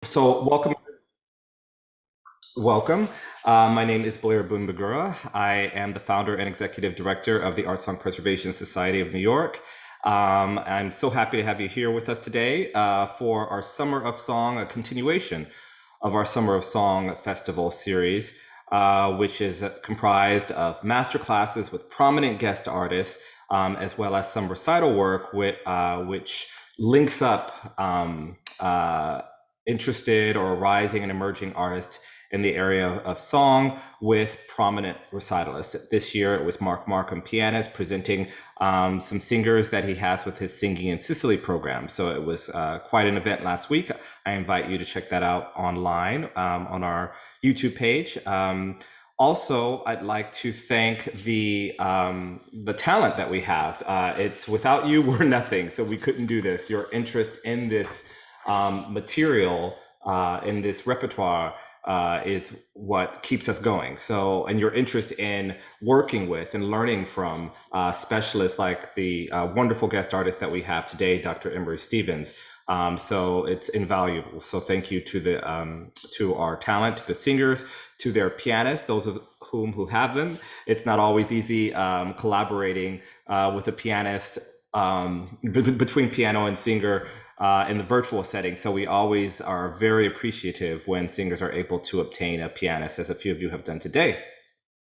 So welcome. My name is Blair Boone-Migura. I am the founder and executive director of the Art Song Preservation Society of New York. I'm so happy to have you here with us today for our Summer of Song, a continuation of our Summer of Song Festival series, which is comprised of master classes with prominent guest artists, as well as some recital work which links up interested or rising and emerging artists in the area of song with prominent recitalists. This year it was Mark Markham, pianist, presenting some singers that he has with his Singing in Sicily program. So it was quite an event last week. I invite you to check that out online on our YouTube page. Also, I'd like to thank the talent that we have. It's without you, we're nothing. So we couldn't do this. Your interest in this material, in this repertoire, is what keeps us going. So, and your interest in working with and learning from specialists like the wonderful guest artist that we have today, Dr. Emery Stevens. So it's invaluable. So thank you to the to our talent, to the singers, to their pianists, those of whom who have them. It's not always easy collaborating with a pianist between piano and singer in the virtual setting. So we always are very appreciative when singers are able to obtain a pianist, as a few of you have done today.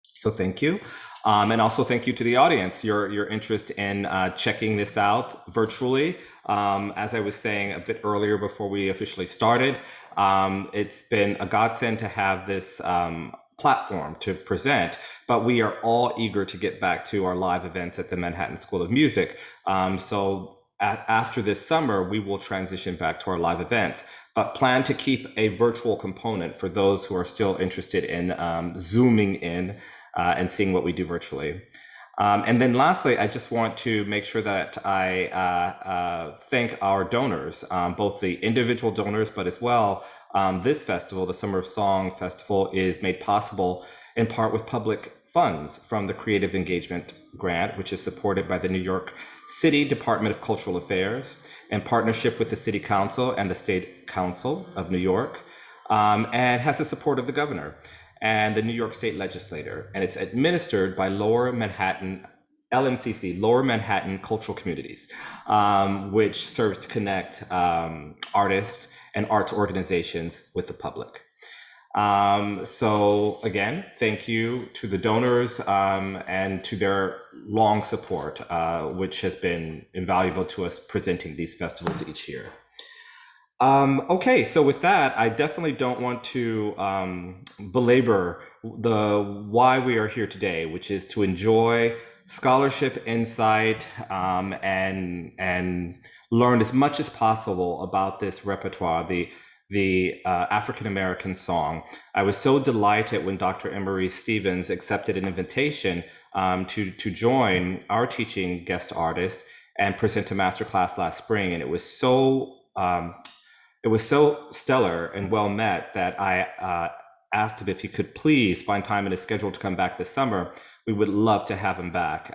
So thank you. And also thank you to the audience, your interest in checking this out virtually. As I was saying a bit earlier before we officially started, it's been a godsend to have this platform to present, but we are all eager to get back to our live events at the Manhattan School of Music. After this summer, we will transition back to our live events, but plan to keep a virtual component for those who are still interested in Zooming in and seeing what we do virtually. And then lastly, I just want to make sure that I thank our donors, both the individual donors, but as well, this festival, the Summer of Song Festival, is made possible in part with public funds from the Creative Engagement Grant, which is supported by the New York City Department of Cultural Affairs in partnership with the City Council and the State Council of New York, and has the support of the governor and the New York State Legislature. And it's administered by Lower Manhattan LMCC, Lower Manhattan Cultural Communities, which serves to connect artists and arts organizations with the public. So again, thank you to the donors and to their long support, which has been invaluable to us presenting these festivals each year. Okay, so with that, I definitely don't want to belabor the why we are here today, which is to enjoy scholarship, insight, and learn as much as possible about this repertoire, the African American song. I was so delighted when Dr. Emery Stevens accepted an invitation to join our teaching guest artist and present a masterclass last spring, and it was so stellar and well met that I asked him if he could please find time in his schedule to come back this summer. We would love to have him back.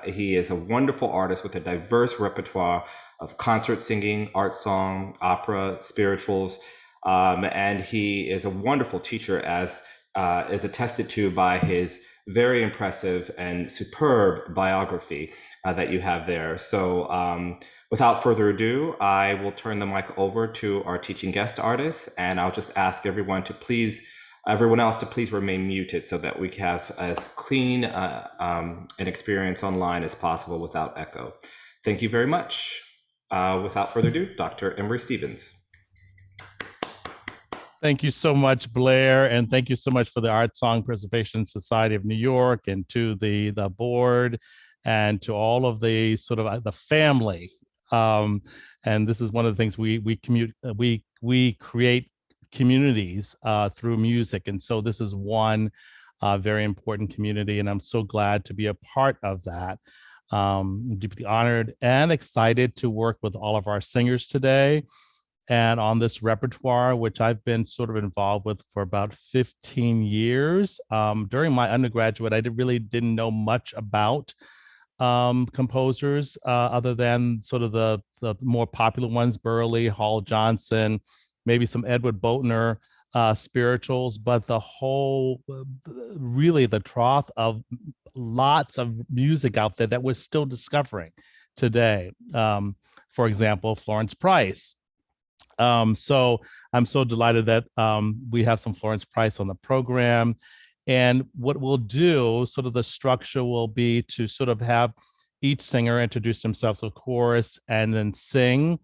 He is a wonderful artist with a diverse repertoire of concert singing, art song, opera, spirituals, and he is a wonderful teacher, as is attested to by his very impressive and superb biography that you have there. So without further ado, I will turn the mic over to our teaching guest artist, and I'll just ask everyone else to please remain muted so that we have as clean an experience online as possible without echo. Thank you very much. Without further ado, Dr. Emery Stevens. Thank you so much, Blair, and thank you so much for the Art Song Preservation Society of New York, and to the board, and to all of the sort of the family. And this is one of the things we create communities through music, and so this is one very important community, and I'm so glad to be a part of that. Deeply honored and excited to work with all of our singers today and on this repertoire, which I've been sort of involved with for about 15 years. During my undergraduate, I really didn't know much about composers other than sort of the more popular ones: Burley, Hall Johnson, maybe some Edward Boatner spirituals, but the whole, really the trough of lots of music out there that we're still discovering today. For example, Florence Price. So I'm so delighted that we have some Florence Price on the program. And what we'll do, sort of the structure will be to sort of have each singer introduce themselves, of course, and then sing.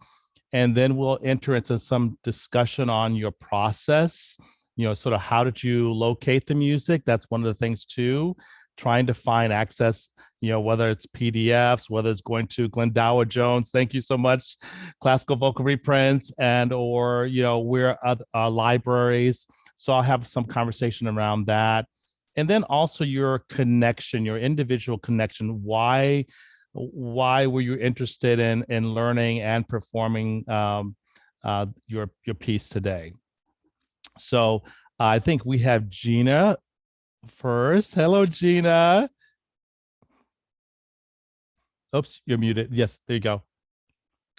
And then we'll enter into some discussion on your process, sort of how did you locate the music? That's one of the things too, trying to find access, whether it's PDFs, whether it's going to Glendower Jones, thank you so much, classical vocal reprints, and or, we're libraries. So I'll have some conversation around that. And then also your connection, your individual connection. Why were you interested in learning and performing your piece today? So I think we have Gina first. Hello, Gina. Oops, you're muted. Yes, there you go.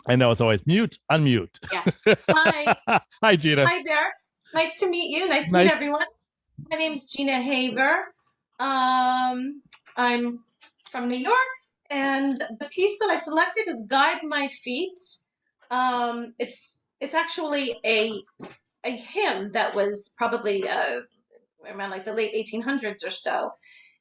I know it's always mute, unmute. Yeah. Hi. Hi, Gina. Hi there. Nice to meet you. Nice to meet everyone. My name is Gina Haver. I'm from New York, and the piece that I selected is "Guide My Feet." It's actually a hymn that was probably around like the late 1800s or so,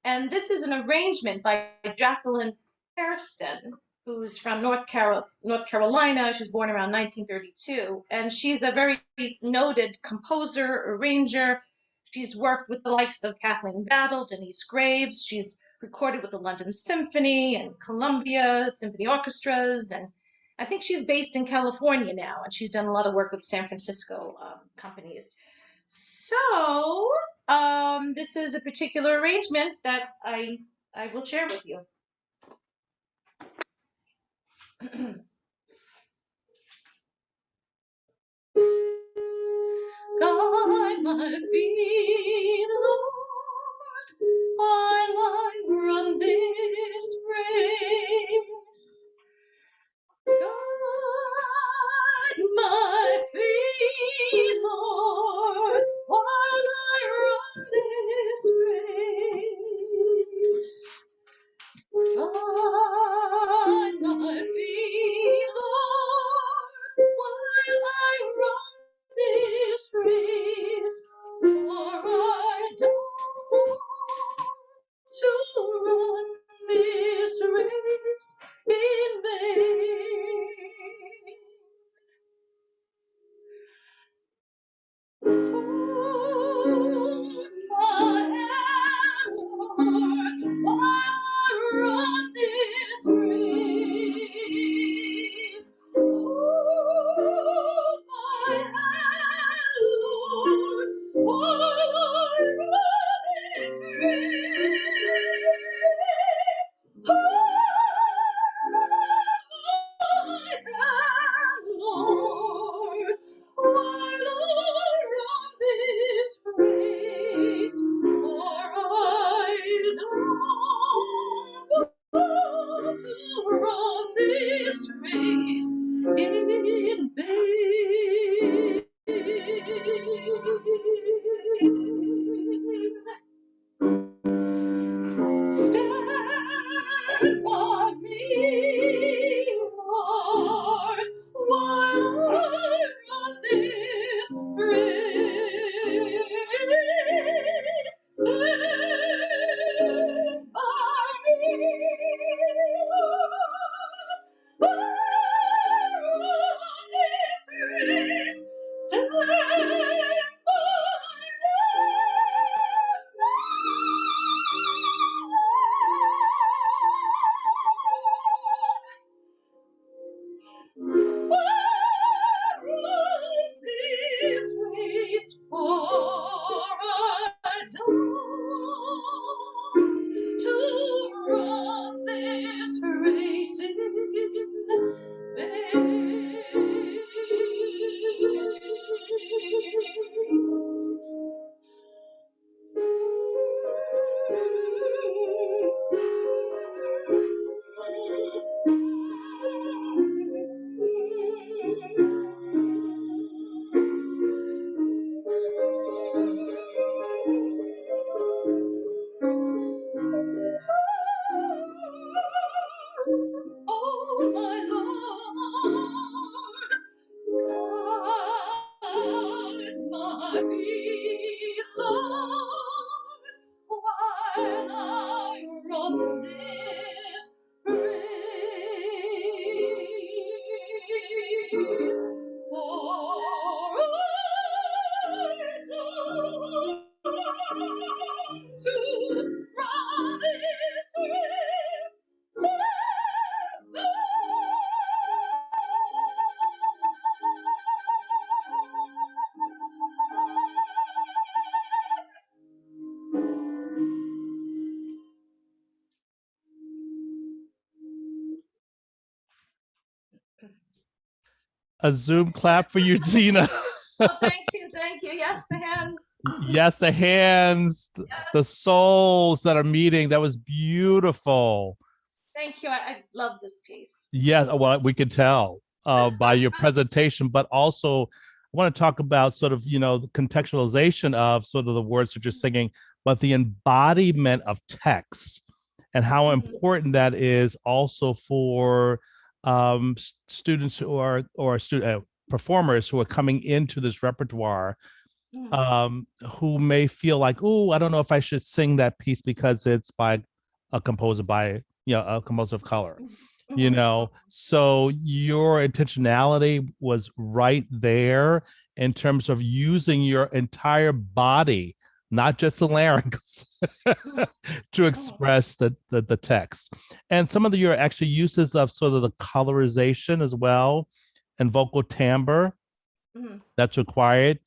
and this is an arrangement by Jacqueline Hairston, who's from North Carolina. She was born around 1932, and she's a very noted composer, arranger. She's worked with the likes of Kathleen Battle, Denise Graves. She's recorded with the London Symphony and Columbia Symphony Orchestras, and I think she's based in California now, and she's done a lot of work with San Francisco companies. So this is a particular arrangement that I will share with you. Guide my feet, Lord, while I run this race. Guide my feet, Lord, while I run this race. Guide my feet, Lord, while I run this race, for I don't want to run this race in vain. Hold my hand, Lord, while I run this race. Hold my hand, Lord, while I run this race. Hold my hand, Lord, while I run this race, for I don't want to run this race in vain. Stand by me, Lord, while I run this race. Stand by me, Lord, while I run this race. Stand by me. This race, for I don't to run this race in vain. feet, Lord, while I run this race. For I don't to run this race. A Zoom clap for you, Gina. Oh, thank you, thank you. Yes, the hands. Yes, the hands, Yes. the souls that are meeting. That was beautiful. Thank you. I love this piece. Yes, well, we could tell by your presentation, but also I want to talk about sort of, the contextualization of sort of the words that you're singing, but the embodiment of text and how important that is also for students who are or student performers who are coming into this repertoire, who may feel like, oh, I don't know if I should sing that piece because it's by a composer a composer of color. So your intentionality was right there in terms of using your entire body, not just the larynx, to express the text. And some of your actually uses of sort of the colorization as well and vocal timbre that's required.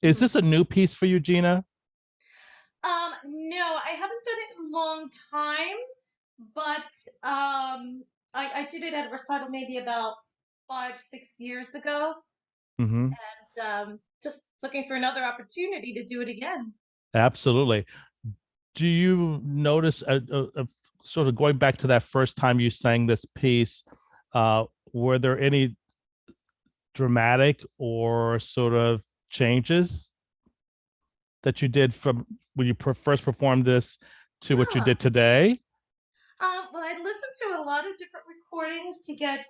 Is this a new piece for you, Gina? No, I haven't done it in a long time, but I did it at a recital maybe about 5-6 years ago, and just looking for another opportunity to do it again. Absolutely. Do you notice sort of going back to that first time you sang this piece, were there any dramatic or sort of changes that you did from when you first performed this to what you did today? Well, I listened to a lot of different recordings to get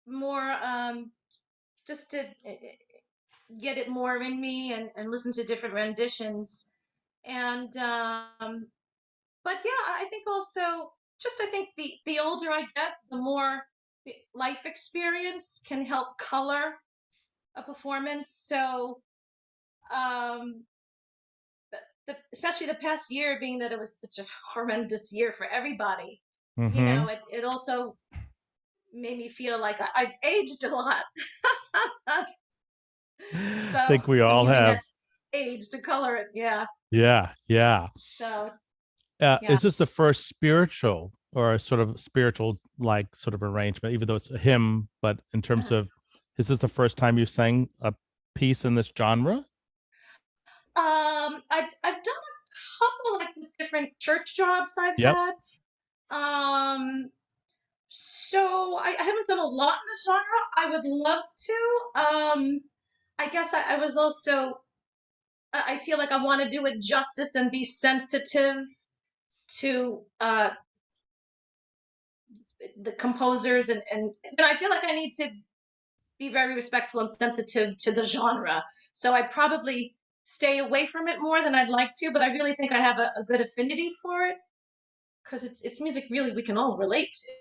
more, just to get it more in me and listen to different renditions. And, but yeah, I think also, I think the older I get, the more life experience can help color a performance. So, especially the past year, being that it was such a horrendous year for everybody, it also made me feel like I've aged a lot. So I think we all using have. that age to color it, yeah. Yeah. So Is this the first spiritual or sort of spiritual like sort of arrangement, even though it's a hymn, but in terms of, is this the first time you sang a piece in this genre? I've done a couple like with different church jobs I've Yep. had. So I haven't done a lot in the genre. I would love to. I guess I was also, I feel like I want to do it justice and be sensitive to the composers, and I feel like I need to be very respectful and sensitive to the genre. So I probably stay away from it more than I'd like to, but I really think I have a good affinity for it because it's music really we can all relate to.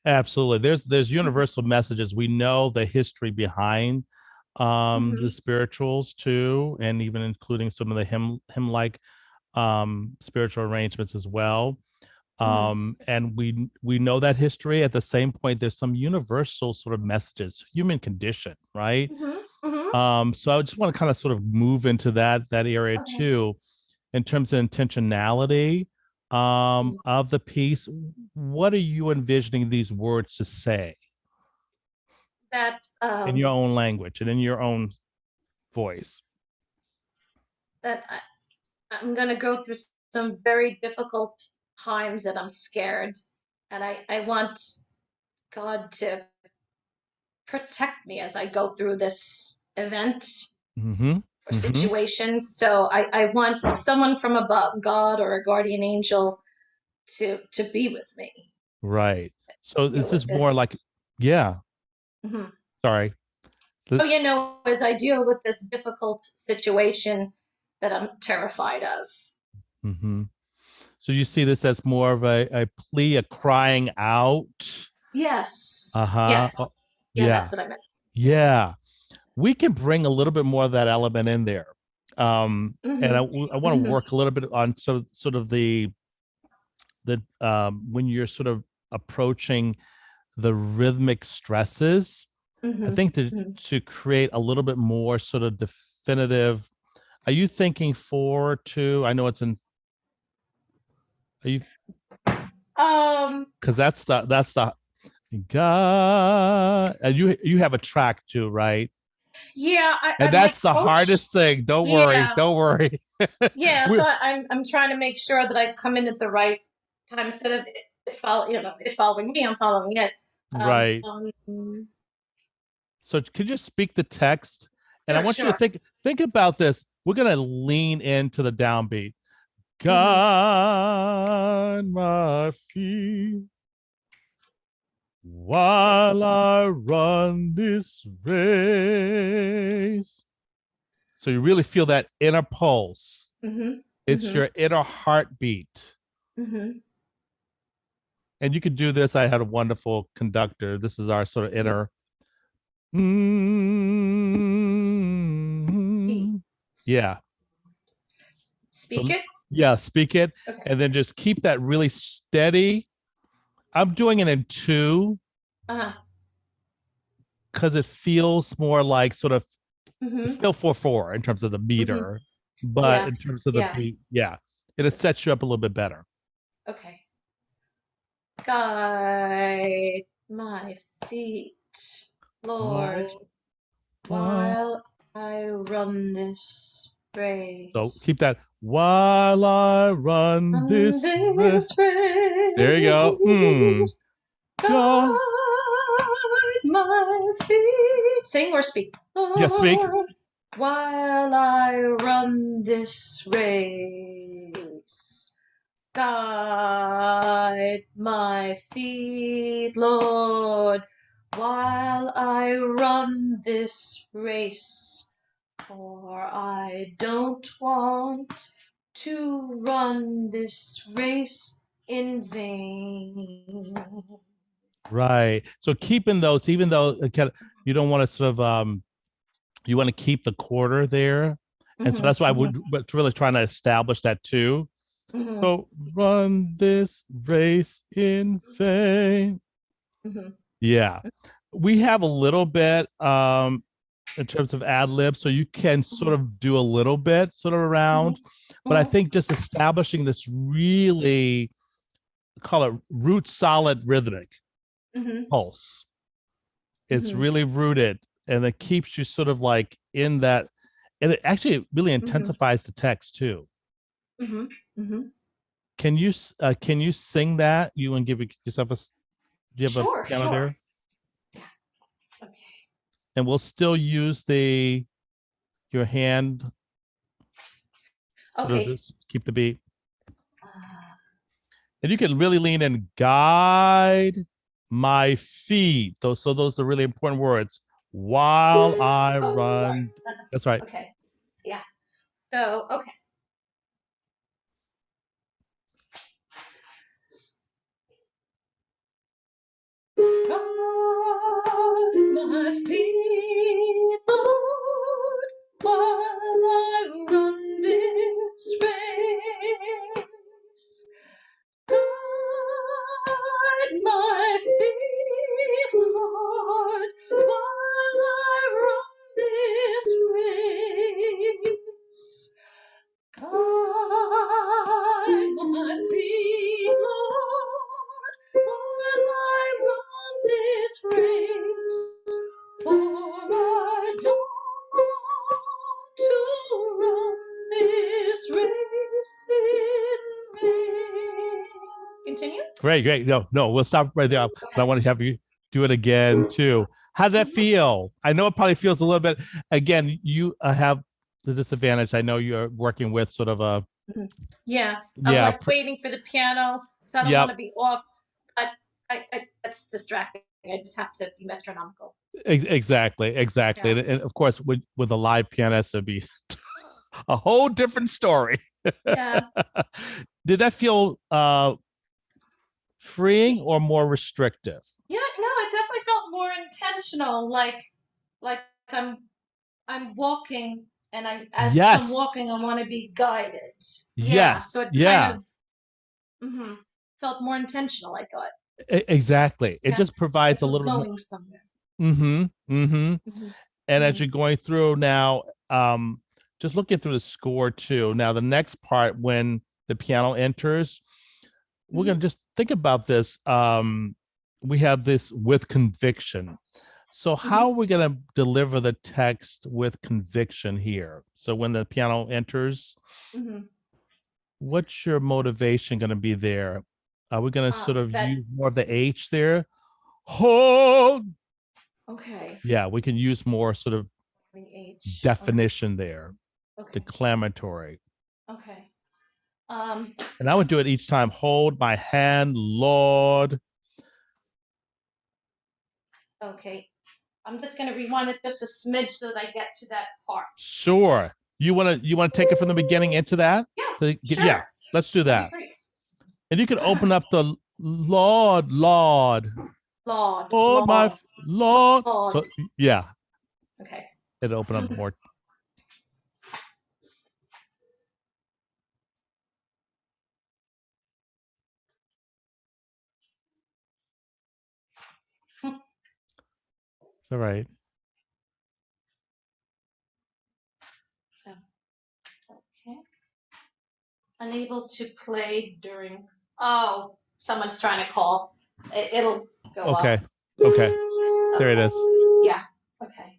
Absolutely. There's universal messages. We know the history behind the spirituals too, and even including some of the hymn like spiritual arrangements as well. And we know that history. At the same point, there's some universal sort of messages, human condition, right? So I just want to kind of sort of move into that area too, in terms of intentionality of the piece. What are you envisioning these words to say That in your own language and in your own voice? that I'm going to go through some very difficult times, that I'm scared, and I want God to protect me as I go through this event or situation. So I want someone from above, God or a guardian angel, to be with me. Right. So Deal this with is more this. like, yeah. Sorry. Oh, as I deal with this difficult situation that I'm terrified of. Mm-hmm. So you see this as more of a plea, a crying out. Yes. Uh-huh. Yes. Oh, Yeah, yeah. that's what I meant. Yeah. We can bring a little bit more of that element in there. And I want to work a little bit on sort of the when you're sort of approaching the rhythmic stresses, I think to create a little bit more sort of definitive. Are you thinking 4/2? I know it's in. Are you? Because that's the God. And you have a track too, right? Yeah, And I'm like that's the coach. hardest thing. Don't worry. Yeah. Don't worry. Yeah, so I'm trying to make sure that I come in at the right time instead of it following me, I'm following it. Right. So could you speak the text? And I Sure, want you to sure. think about this. We're gonna lean into the downbeat. Mhm. Guide my feet while I run this race. So you really feel that inner pulse. Mhm. It's your inner heartbeat. Mhm. And you could do this. I had a wonderful conductor. This is our sort of inner. Yeah. Speak So it. yeah, speak it, Okay. and then just keep that really steady. I'm doing it in 2 because it feels more like sort of it's still 4/4 in terms of the meter, but Yeah. in terms of the Yeah. beat, yeah, it sets you up a little bit better. Okay. Guide my feet, Lord, Oh, wow. while I run this So race. keep that while I run On this race. this race, There you go. guide Go. my feet. Sing or speak. Yeah, speak. Lord, while I run this race. Guide my feet, Lord, while I run this race. For I don't want to run this race in vain. Right. So keeping those, even though you don't want to sort of you want to keep the quarter there. And so that's why we're really trying to establish that too. So run this race in vain. Yeah. We have a little bit in terms of ad lib, so you can sort of do a little bit sort of around. But I think just establishing this really call it root solid rhythmic pulse. It's really rooted and it keeps you sort of like in that, and it actually really intensifies the text too. Can you sing that? You want to give yourself do you have a Sure, piano sure. there? Yeah. Okay. And we'll still use your hand sort of Okay. just keep the beat. And you can really lean in, guide my feet. Those are really important words. While I Oh, sorry. run. That's right. Okay. Yeah. So, okay. Guide my feet, Lord, while I run this race. Guide my feet, Lord, while I run this race. Guide my feet, Lord, while I run this race. For I don't want to run this race in vain. Continue. Great. No, we'll stop right there. But I want to have you do it again too. How did that feel? I know it probably feels a little bit. Again, you have the disadvantage. I know you're working with sort of a Yeah, I'm yeah. like waiting for the piano. I don't want Yep. to be off, but I that's distracting I just have to be metronomical. Exactly. Yeah. And of course, with a live pianist, it'd be a whole different story. Yeah. Did that feel freeing or more restrictive? Yeah, no, it definitely felt more intentional, like I'm walking, and as I'm Yes. walking, I want to be guided. Yeah, so Yes. it kind Yeah. of felt more intentional, I thought. Exactly. It Yeah, just provides like a it was little more. going somewhere. Mm-hmm. Mm-hmm. Mm-hmm. And as Mm-hmm. you're going through now, just looking through the score too. Now, the next part, when the piano enters, we're Mm-hmm. going to just think about this. We have this with conviction. So, Mm-hmm. how are we going to deliver the text with conviction here? So, when the piano enters, Mm-hmm. what's your motivation going to be there? Are we going to sort of That use more of the H there? Oh, okay. yeah, we can use more sort of The H. Okay. definition there, Okay. declamatory. Okay. And I would do it each time. Hold my hand, Lord. Okay. I'm just gonna rewind it just a smidge so that I get to that part. Sure. You wanna take it from the beginning into that? Yeah, Yeah, sure. let's do That'd that. be great. And you can open up the Lord, Lord, Lord, Lord, Lord, Lord. Lord. So yeah, Okay. it'll open up more. All right. Okay. Unable to play during. Oh, someone's trying to call. It'll go Okay. up. Okay. There it is. Yeah. Okay.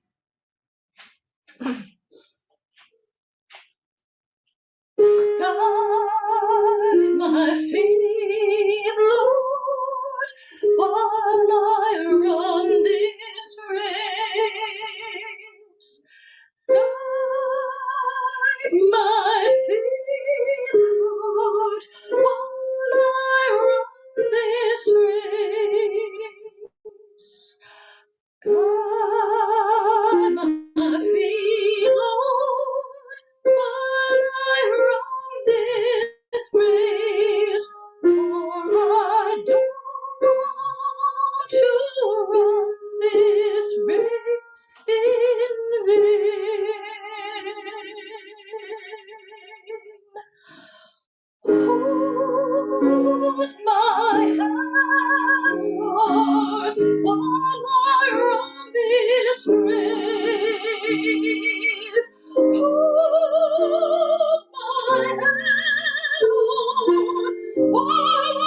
Guide my feet, Lord, while I run this race. Guide my feet, Lord, while I run this race. Guide my feet, Lord, while I run this race, for I don't want to run this race in vain. Hold my hand, Lord, while I run this race. Hold my hand, Lord, while I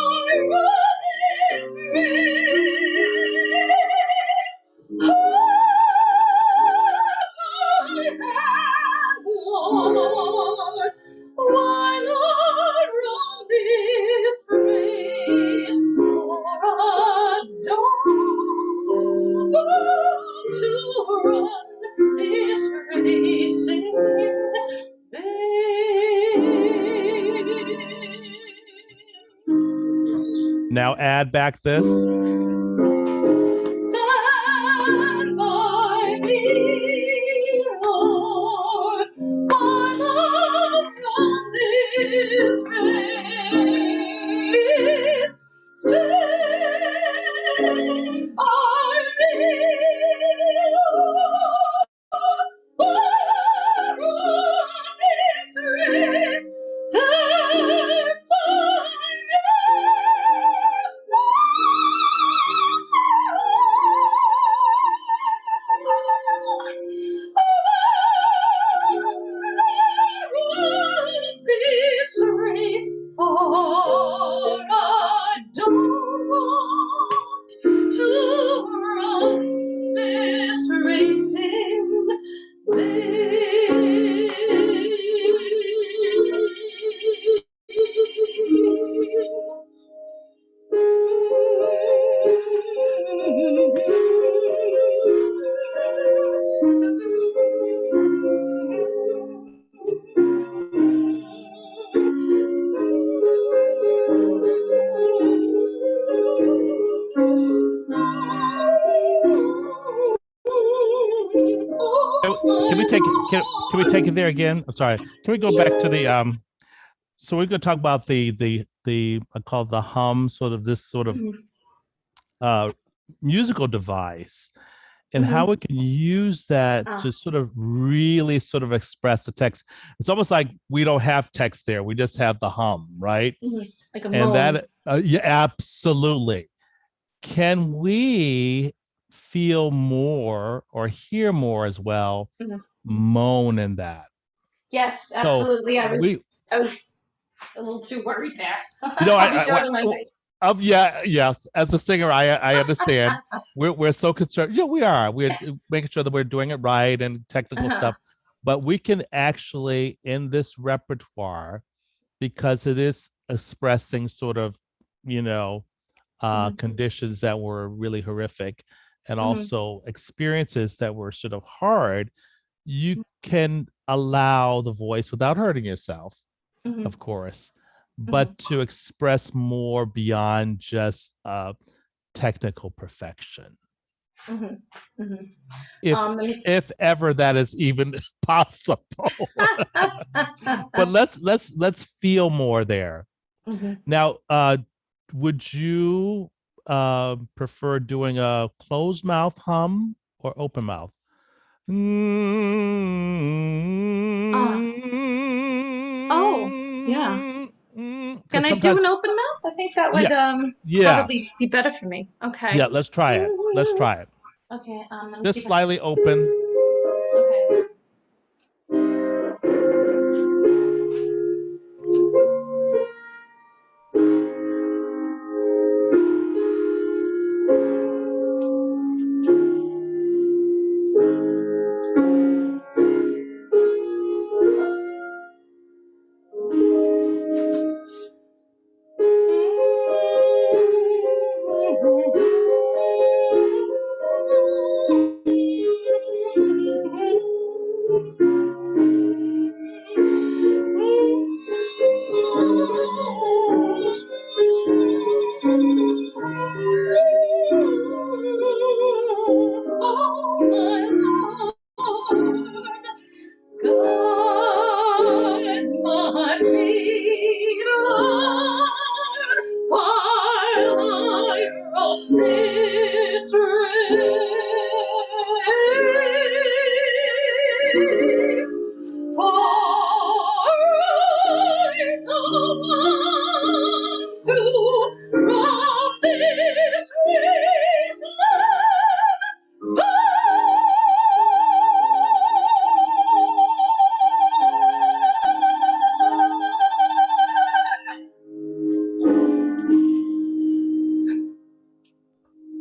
run this race. Hold my hand, Lord, while I run this race, for I don't want to run this race in vain. Now add back this. Stand by me, Lord, while I run this race. Stand by me, Lord, while I run this race. Stand by me, Lord. can we take it there again? I'm sorry. Can we go back to the so we're going to talk about the I call it the hum, sort of this sort of musical device, and how we can use that to sort of really sort of express the text. It's almost like we don't have text there; we just have the hum, right? Like a and moan. that yeah, absolutely. Can we feel more or hear more as well? Moan in that. Yes, So absolutely. I was a little too worried there. I'll be showing my face. Yes. As a singer, I understand. We're so concerned. Yeah, we are. We're making sure that we're doing it right and technical stuff. But we can actually, in this repertoire, because it is expressing sort of, conditions that were really horrific, and also experiences that were sort of hard, you can allow the voice without hurting yourself, of course, but to express more beyond just technical perfection. If ever that is even possible. But let's feel more there. Now, would you prefer doing a closed mouth hum or open mouth? Oh, yeah. Can I do an open mouth? I think that would probably be better for me. Okay. Yeah, let's try it. Okay. Just slightly open. Okay.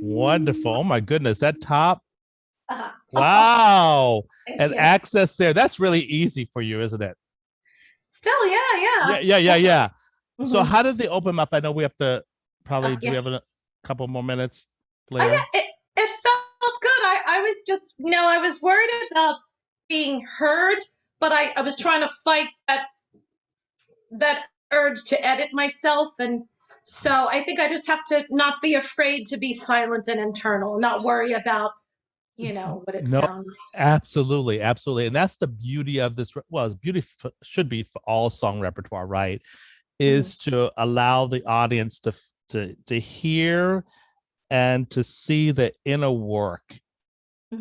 Wonderful. Oh my goodness, that top. Wow. And access there. That's really easy for you, isn't it? Still, yeah. Yeah. So how did the open mouth? I know we have to probably do we have a couple more minutes, Blair? It felt good. I was just, I was worried about being heard, but I was trying to fight that urge to edit myself, and so I think I just have to not be afraid to be silent and internal, not worry about what it sounds. Absolutely. And that's the beauty of this. Well, it's beautiful, should be for all song repertoire, right? Is to allow the audience to hear and to see the inner work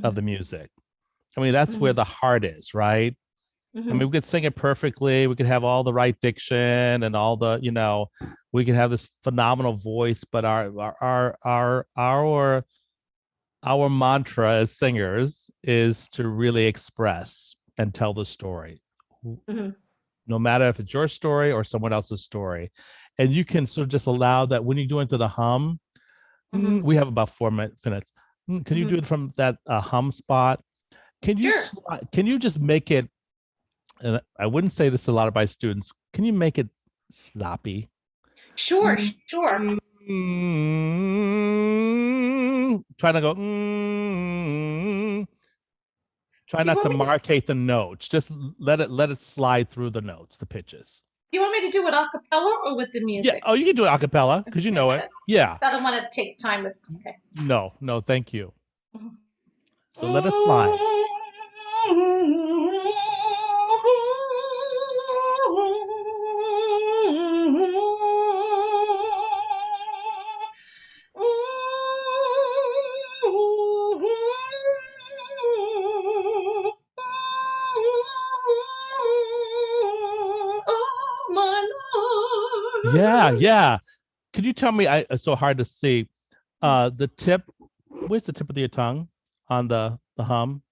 of the music. I mean, that's where the heart is, right? I mean, we could sing it perfectly. We could have all the right diction and all the, we could have this phenomenal voice, but our mantra as singers is to really express and tell the story, no matter if it's your story or someone else's story. And you can sort of just allow that when you go into the hum. We have about 4 minutes. Can you do it from that hum spot? Can you just make it? And I wouldn't say this a lot of my students. Can you make it sloppy? Sure. Trying to go. Try not to marcate the notes. Just let it slide through the notes, the pitches. Do you want me to do it a cappella or with the music? Yeah. Oh, you can do it a cappella because you know it. Yeah. I don't want to take time with. Okay. No, thank you. So let it slide. Yeah. Could you tell me? It's so hard to see. The tip. Where's the tip of your tongue on the hum?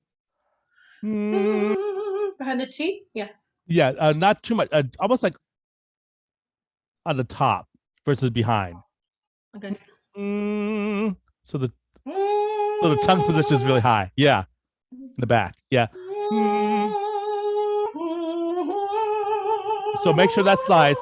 Behind the teeth? Yeah. Yeah, not too much. Almost like on the top versus behind. Okay. So the tongue position is really high. Yeah, in the back. Yeah. So make sure that slides.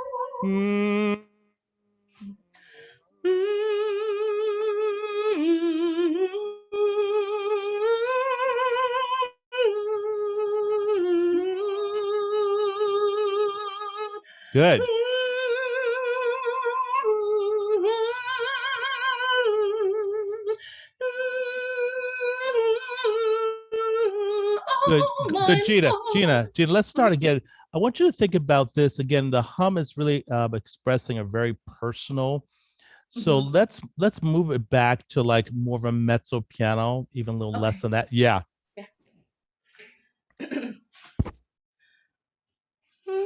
Good. Good, Gina, let's start again. I want you to think about this again. The hum is really expressing a very personal. So let's move it back to like more of a mezzo piano, even a little less than that. Yeah. It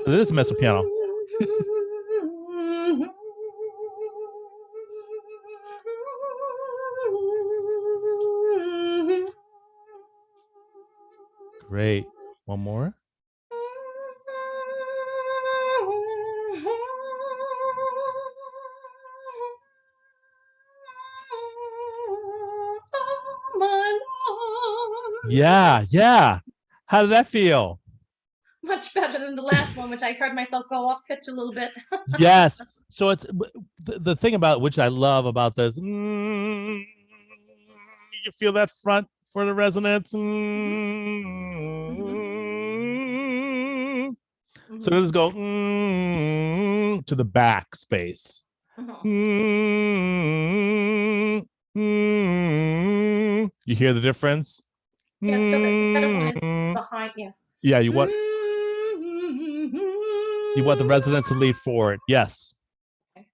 is a mezzo piano. Great. One more. Yeah. How did that feel? Much better than the last one, which I heard myself go off pitch a little bit. Yes. So it's the thing about which I love about this. You feel that front for the resonance. So let's go to the back space. You hear the difference? Yeah, so the better one is behind you. Yeah, you want the resonance to lead forward. Yes. Okay.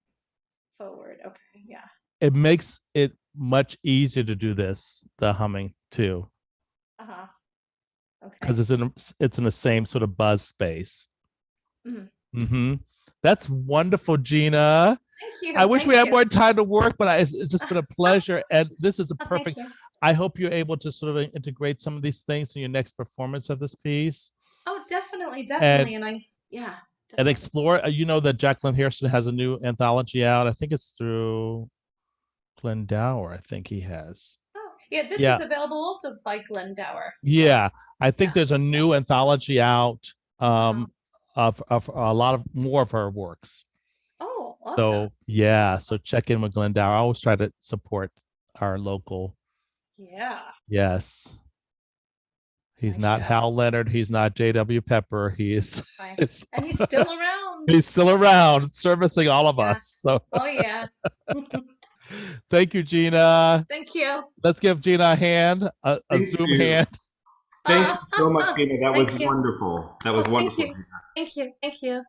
Forward. Okay. Yeah. It makes it much easier to do this, the humming too. Okay. Because it's in the same sort of buzz space. That's wonderful, Gina. Thank you. I wish we had more time to work, but it's just been a pleasure. And this is a perfect. I hope you're able to sort of integrate some of these things in your next performance of this piece. Oh, definitely. And explore. You know that Jacqueline Hairston has a new anthology out. I think it's through Glendower. I think he has. Oh, yeah. This is available also by Glendower. Yeah, I think there's a new anthology out of a lot of more of her works. Oh, awesome. So so check in with Glendower. I always try to support our local. Yeah. Yes. He's not Hal Leonard. He's not J.W. Pepper. He is. And he's still around. He's still around, servicing all of us. So. Oh yeah. Thank you, Gina. Thank you. Let's give Gina a hand, a Zoom hand. Thank you so much, Gina. That was wonderful. That was wonderful. Thank you.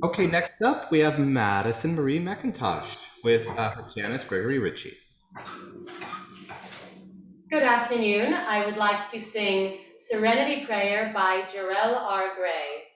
Okay, next up we have Madison Marie McIntosh with her pianist Gregory Ritchie. Good afternoon. I would like to sing Serenity Prayer by Jerrell R. Gray.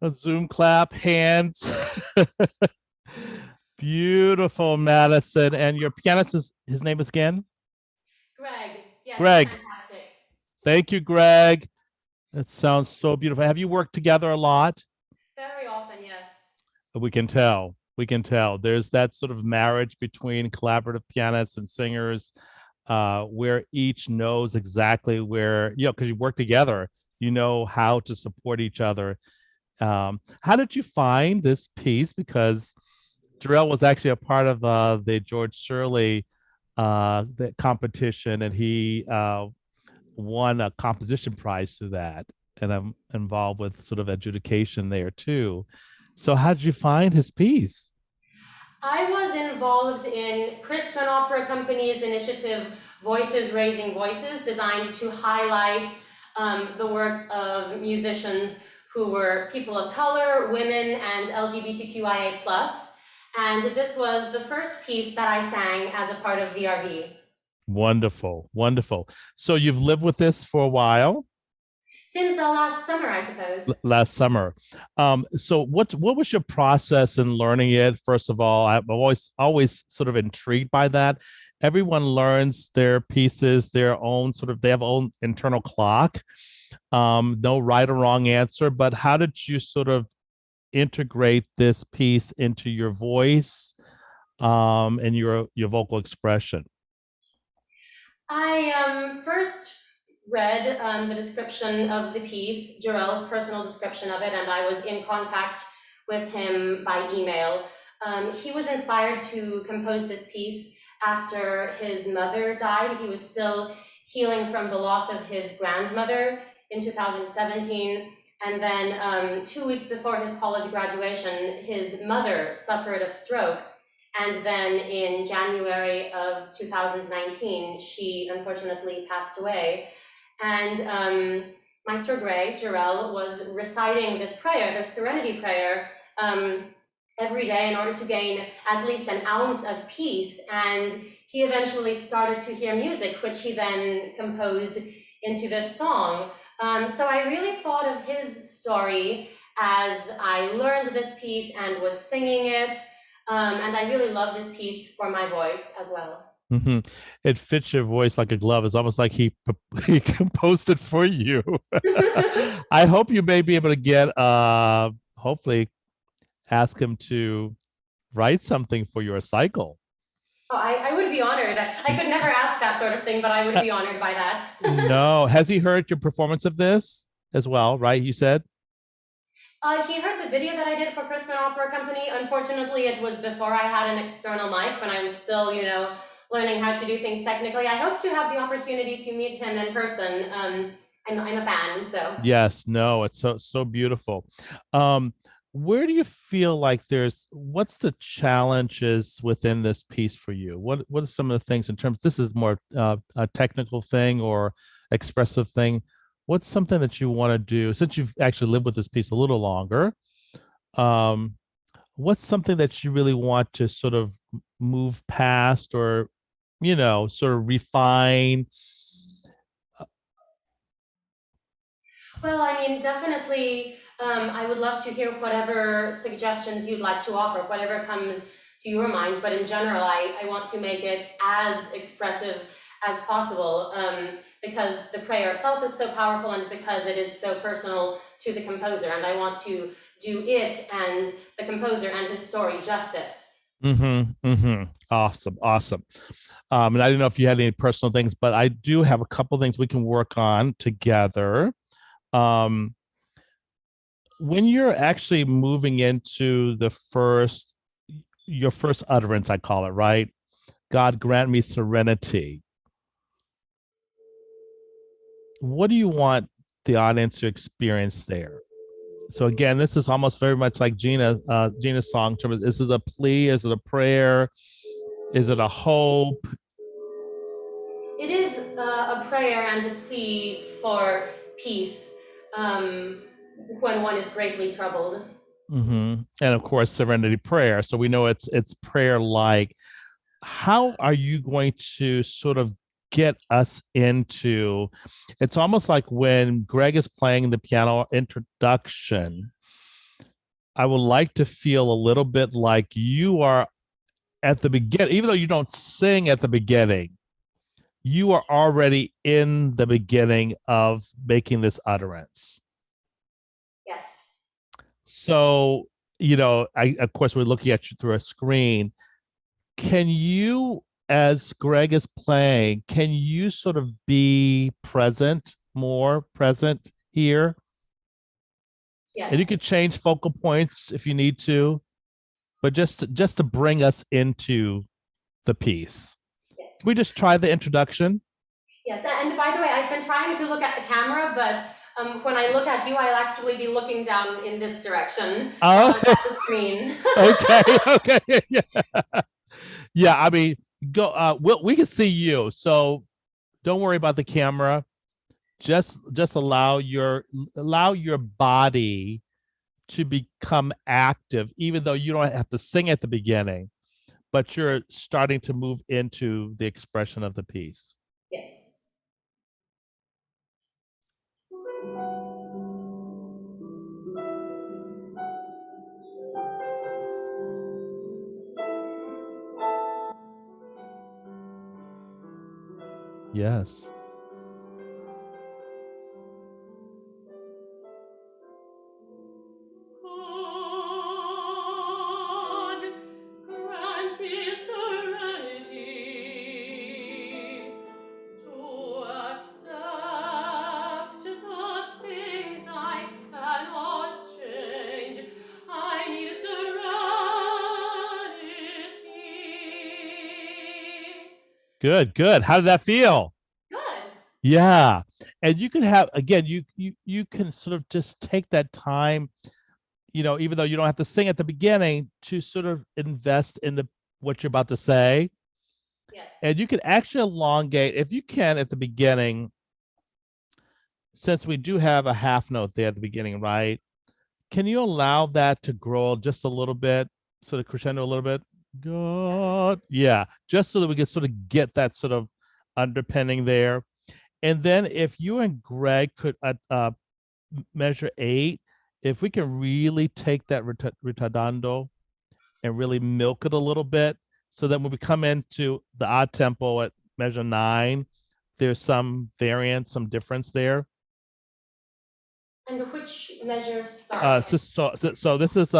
A Zoom clap, hands. Beautiful, Madison. And your pianist is, his name is again? Greg. Yes, Greg. fantastic. Thank you, Greg. That sounds so beautiful. Have you worked together a lot? Very often, yes. We can tell. We can tell. There's that sort of marriage between collaborative pianists and singers, where each knows exactly where, because you work together, you know how to support each other. How did you find this piece? Because Jerrell was actually a part of the George Shirley the competition, and he won a composition prize through that. And I'm involved with sort of adjudication there too. So how did you find his piece? I was involved in Christman Opera Company's initiative, Voices Raising Voices, designed to highlight the work of musicians who were people of color, women, and LGBTQIA+. And this was the first piece that I sang as a part of VRV. Wonderful, wonderful. So you've lived with this for a while? Since the last summer, I suppose. Last summer. So what was your process in learning it? First of all, I'm always sort of intrigued by that. Everyone learns their pieces, their own sort of, they have own internal clock. No right or wrong answer, but how did you sort of integrate this piece into your voice and your vocal expression? I first read the description of the piece, Jerrell's personal description of it, and I was in contact with him by email. He was inspired to compose this piece after his mother died. He was still healing from the loss of his grandmother in 2017. And then 2 weeks before his college graduation, his mother suffered a stroke. And then in January of 2019, she unfortunately passed away. And Maestro Greg, Jerrell, was reciting this prayer, the Serenity prayer, every day in order to gain at least an ounce of peace. And he eventually started to hear music, which he then composed into this song. So I really thought of his story as I learned this piece and was singing it. And I really love this piece for my voice as well. Mm-hmm. It fits your voice like a glove. It's almost like he composed it for you. I hope you may be able to get, hopefully, ask him to write something for your cycle. Oh, I would be honored. I could never ask that sort of thing, but I would be honored by that. No. Has he heard your performance of this as well, right? You said? He heard the video that I did for Christman Opera Company. Unfortunately, it was before I had an external mic, when I was still, learning how to do things technically. I hope to have the opportunity to meet him in person. I'm a fan, so. Yes, no, it's so beautiful. Where do you feel like what's the challenges within this piece for you? What are some of the things in terms, this is more a technical thing or expressive thing? What's something that you want to do, since you've actually lived with this piece a little longer? What's something that you really want to sort of move past or, sort of refine? Well, I mean, definitely, I would love to hear whatever suggestions you'd like to offer, whatever comes to your mind. But in general, I want to make it as expressive as possible, because the prayer itself is so powerful and because it is so personal to the composer. And I want to do it and the composer and his story justice. Awesome. And I don't know if you had any personal things, but I do have a couple things we can work on together. When you're actually moving into your first utterance, I call it, right? God grant me serenity. What do you want the audience to experience there? So again, this is almost very much like Gina's song. Is it a plea? Is it a prayer? Is it a hope? It is a prayer and a plea for peace when one is greatly troubled. And of course, serenity prayer. So we know it's prayer-like. How are you going to sort of get us into? It's almost like when Greg is playing the piano introduction, I would like to feel a little bit like you are at the beginning, even though you don't sing at the beginning, you are already in the beginning of making this utterance. Yes. So, of course, we're looking at you through a screen. Can you, as Greg is playing, can you sort of be more present here? Yes. And you can change focal points if you need to, but just to bring us into the piece. Yes. Can we just try the introduction? Yes, and by the way, I've been trying to look at the camera, but when I look at you, I'll actually be looking down in this direction at the screen. Okay. Yeah, I mean, go. We can see you, so don't worry about the camera. Just allow your body to become active, even though you don't have to sing at the beginning, but you're starting to move into the expression of the piece. Yes. Yes. God, grant me serenity to accept the things I cannot change. I need serenity. Good. How did that feel? Good. Yeah. And you can have, again, you can sort of just take that time, even though you don't have to sing at the beginning, to sort of invest in what you're about to say. Yes. And you can actually elongate, if you can, at the beginning, since we do have a half note there at the beginning, right? Can you allow that to grow just a little bit, sort of crescendo a little bit? God, yeah, just so that we can sort of get that sort of underpinning there. And then if you and Greg could measure 8, if we can really take that ritardando and really milk it a little bit, so that when we come into the odd tempo at measure 9, there's some variance, some difference there. And which measures? Sorry. So this is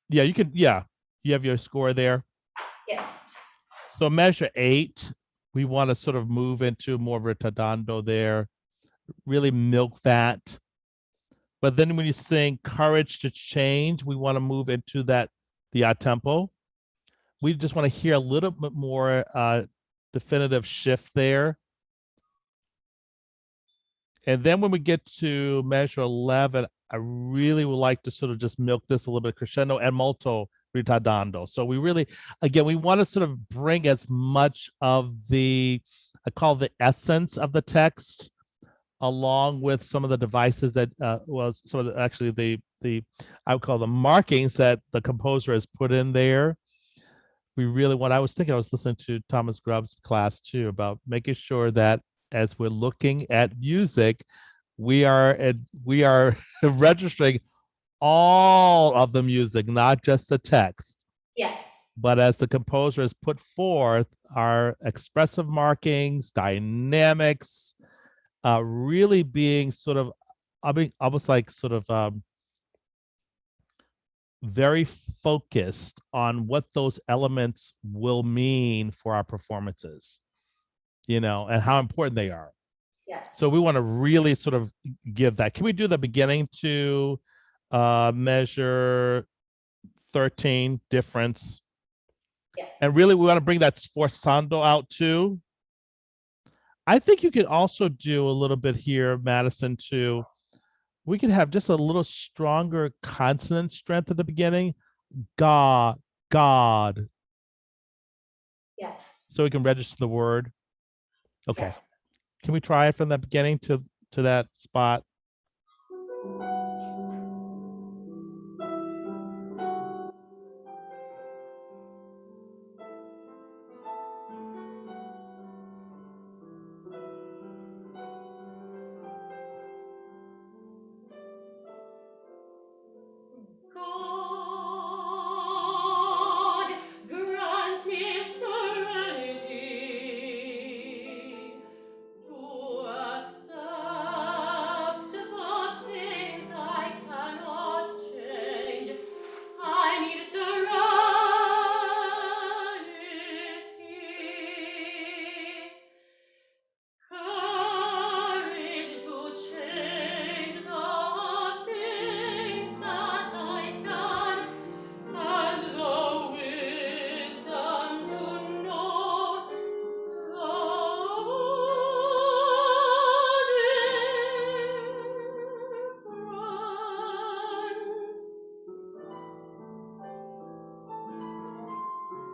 yeah, you have your score there. Yes. So measure 8, we want to sort of move into more of a ritardando there, really milk that. But then when you sing Courage to Change, we want to move into the odd tempo. We just want to hear a little bit more definitive shift there. And then when we get to measure 11, I really would like to sort of just milk this a little bit, crescendo and molto ritardando. So we really, again, we want to sort of bring as much of I call the essence of the text, along with some of the devices that, some of the I would call the markings that the composer has put in there. We really want, I was listening to Thomas Grubb's class too, about making sure that as we're looking at music, we are registering all of the music, not just the text. Yes. But as the composer has put forth, our expressive markings, dynamics, really being sort of, I mean, almost like sort of very focused on what those elements will mean for our performances, and how important they are. Yes. So we want to really sort of give that. Can we do the beginning to measure 13 difference? Yes. And really we want to bring that sforzando out too. I think you could also do a little bit here, Madison, too. We could have just a little stronger consonant strength at the beginning. God. Yes. So we can register the word. Okay. Yes. Can we try it from the beginning to that spot?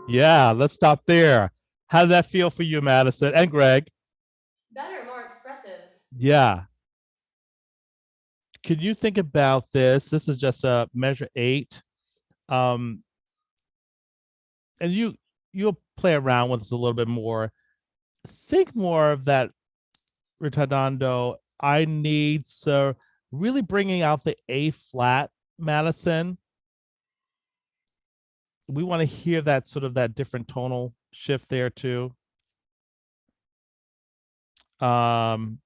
Yeah, let's stop there. How did that feel for you, Madison and Greg? Better, more expressive. Yeah. Could you think about this? This is just a measure 8. And you'll play around with this a little bit more. Think more of that ritardando. I need so really bringing out the A flat, Madison. We want to hear that sort of that different tonal shift there too. I'm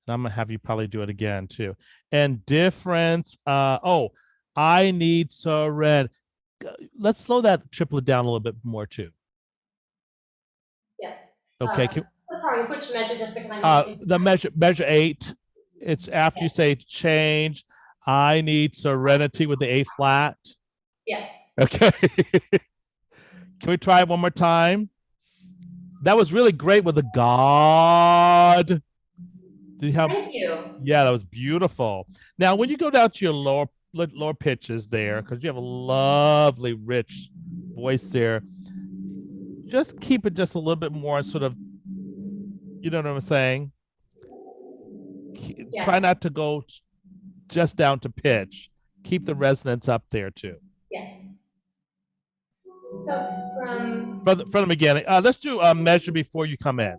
gonna have you probably do it again too. And difference. I need so red. Let's slow that triplet down a little bit more too. Yes. Okay. So sorry, which measure? Just because I'm The measure 8. It's after you say change. I need serenity with the A flat. Yes. Okay. Can we try it one more time? That was really great with the God. Did you have? Thank you. Yeah, that was beautiful. Now, when you go down to your lower pitches there, because you have a lovely, rich voice there, just keep it just a little bit more sort of, you know what I'm saying? Yes. Try not to go just down to pitch. Keep the resonance up there too. Yes. So from the beginning, let's do a measure before you come in.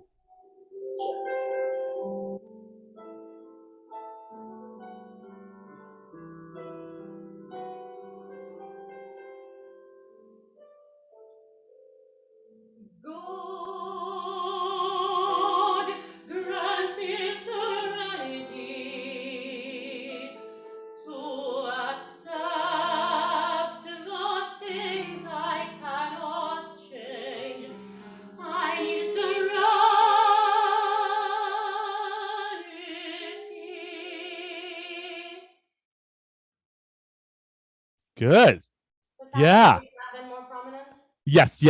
God, grant me serenity to accept the things I cannot change. I need serenity. Good. Was that Yeah. maybe have been more prominent? Yes.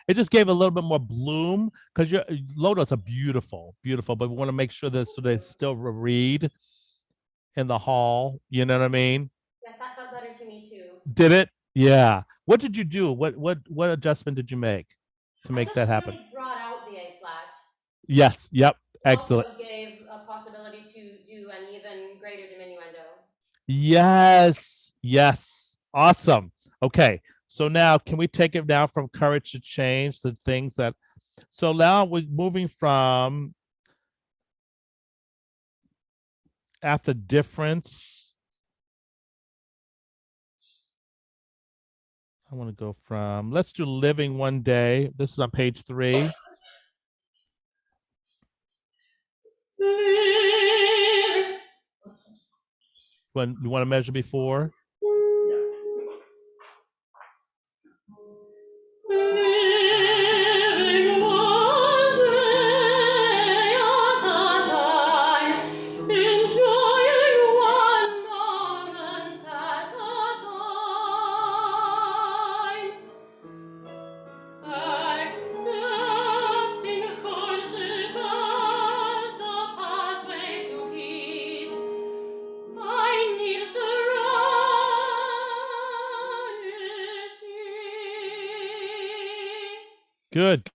It just gave a little bit more bloom because your low notes are beautiful, but we want to make sure that so they still read in the hall. You know what I mean? Yes, that felt better to me too. Did it? Yeah. What did you do? What adjustment did you make to make that happen? I just really brought out the A flat. Yes. Yep. Excellent. Also gave a possibility to do an even greater diminuendo. Yes. Awesome. Okay. So now can we take it now from courage to change the things that so now we're moving from after difference. I want to go from let's do living one day. This is on page 3. When you want to measure before. Living one day at a time, enjoying one moment at a time, accepting hardship as the pathway to peace. I need serenity. Good.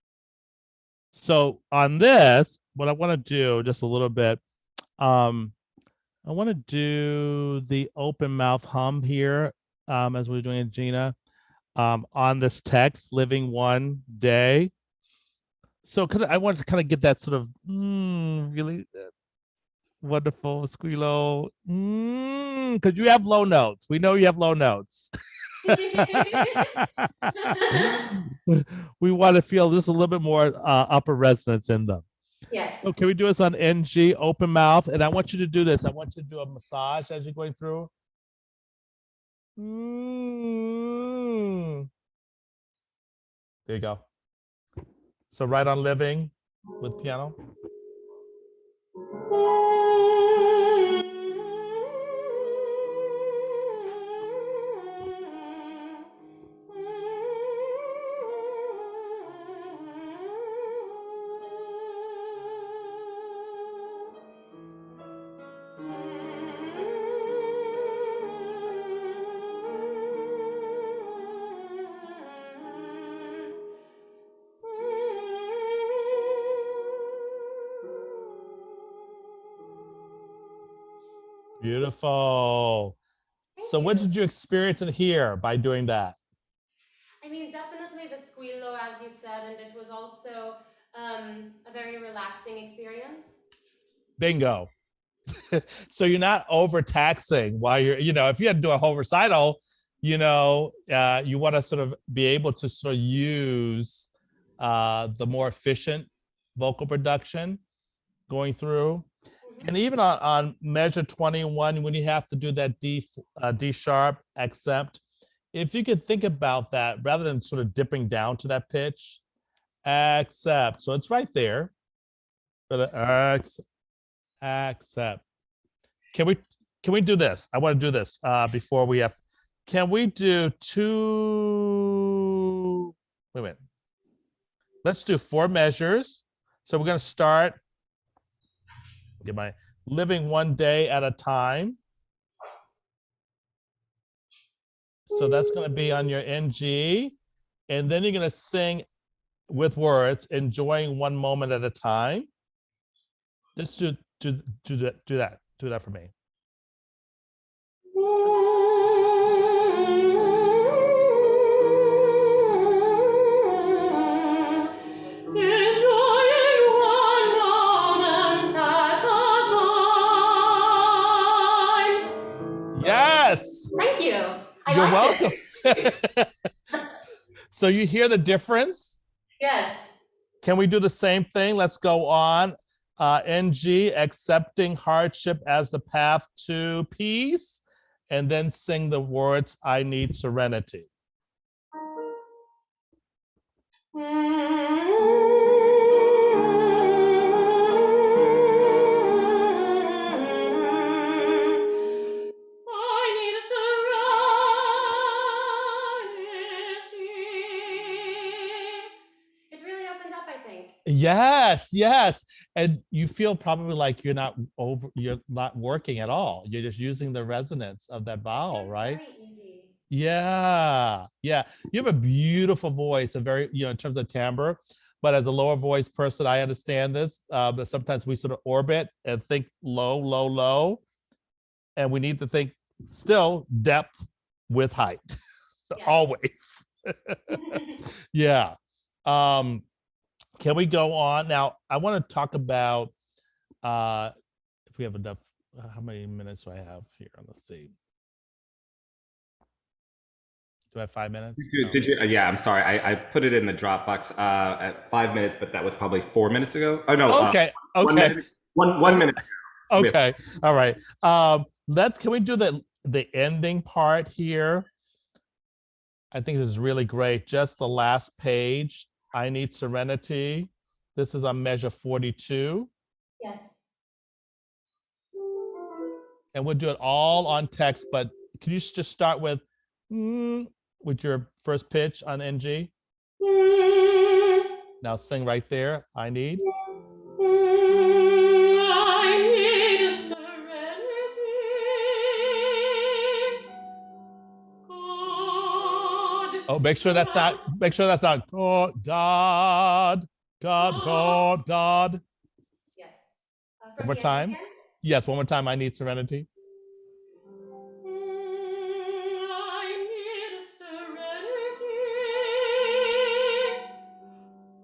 So on this, what I want to do just a little bit, I want to do the open mouth hum here, as we're doing it, Gina, on this text, living one day. So I want to kind of get that sort of really wonderful squealo, because you have low notes. We know you have low notes. We want to feel just a little bit more upper resonance in them. Yes. So can we do this on NG, open mouth? And I want you to do this. I want you to do a massage as you're going through. There you go. So right on living with piano. Beautiful. So what did you experience and hear by doing that? I mean, definitely the squillo, as you said, and it was also a very relaxing experience. Bingo. So you're not overtaxing while you're, if you had to do a whole recital, you want to sort of be able to sort of use the more efficient vocal production going through. And even on measure 21, when you have to do that D sharp accept, if you could think about that rather than sort of dipping down to that pitch, accept. So it's right there. Accept. Can we do this? I want to do this before we have. Can we do two? Wait a minute. Let's do 4 measures. So we're going to start. Get my living one day at a time. So that's going to be on your NG. And then you're going to sing with words, enjoying one moment at a time. Just do that for me. Yes. Thank you. You're welcome. So you hear the difference? Yes. Can we do the same thing? Let's go on. NG, accepting hardship as the path to peace, and then sing the words, I need serenity. Yes. And you feel probably like you're not working at all. You're just using the resonance of that vowel, right? Very easy. Yeah. You have a beautiful voice, a very, in terms of timbre, but as a lower voice person, I understand this, but sometimes we sort of orbit and think low, and we need to think still depth with height, yes. Always. Yeah. Can we go on now? I want to talk about if we have enough. How many minutes do I have here? Let's see. Do I have 5 minutes? Did you? Yeah, I'm sorry. I put it in the Dropbox at 5 minutes, but that was probably 4 minutes ago. Oh no. Okay. 1 minute. One minute. Okay. All right. Can we do the ending part here? I think this is really great. Just the last page. I need serenity. This is on measure 42. Yes. And we'll do it all on text, but can you just start with your first pitch on NG? Now sing right there. I need. I need serenity. Oh, make sure that's not oh, God. Yes. One more time. Yes, one more time. I need serenity. I need serenity.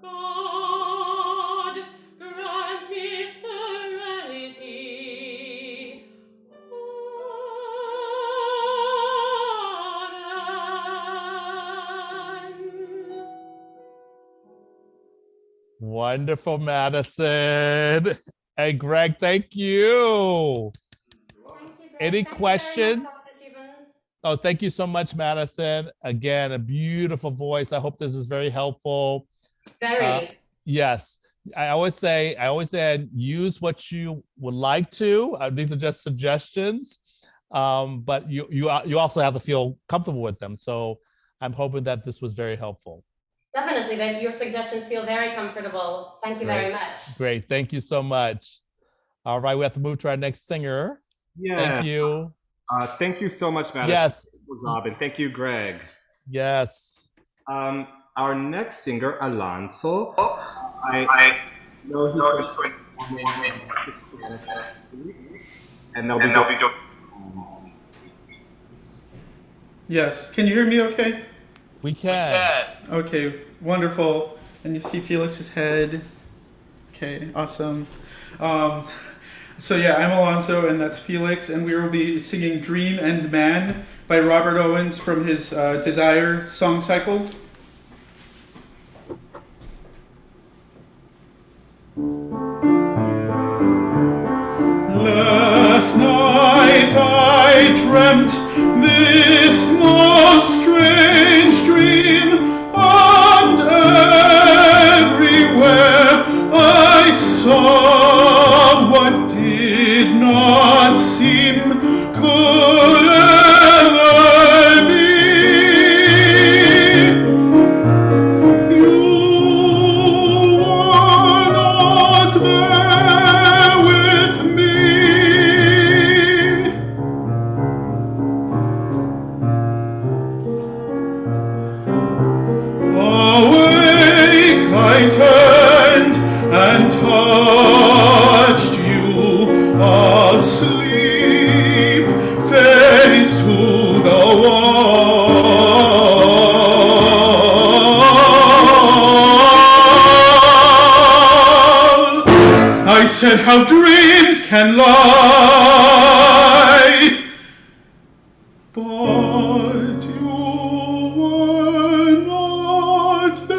God, grant me serenity. Wonderful, Madison. Hey, Greg, thank you. Thank you, Greg. Any Thank questions? You Dr. Stevens. Oh, thank you so much, Madison. Again, a beautiful voice. I hope this is very helpful. Very. Yes. I always say, use what you would like to. These are just suggestions, but you also have to feel comfortable with them. So I'm hoping that this was very helpful. Definitely, that your suggestions feel very comfortable. Thank you very much. Great. Thank you so much. All right, we have to move to our next singer. Yeah. Thank you. Thank you so much, Madison. Yes. Robin. Thank you, Greg. Yes. Our next singer, Alonso. I know he's going to perform in and they'll be Yes. Can you hear me okay? We can. Okay, wonderful. And you see Felix's head. Okay, awesome. So yeah, I'm Alonso, and that's Felix, and we will be singing Dream and Man by Robert Owens from his Desire song cycle. Last night I dreamt this most strange dream, and everywhere I saw what did not seem could ever be. You were not there with me. Awake, I turned and touched you, asleep, face to the wall. I said how dreams can lie, but you were not there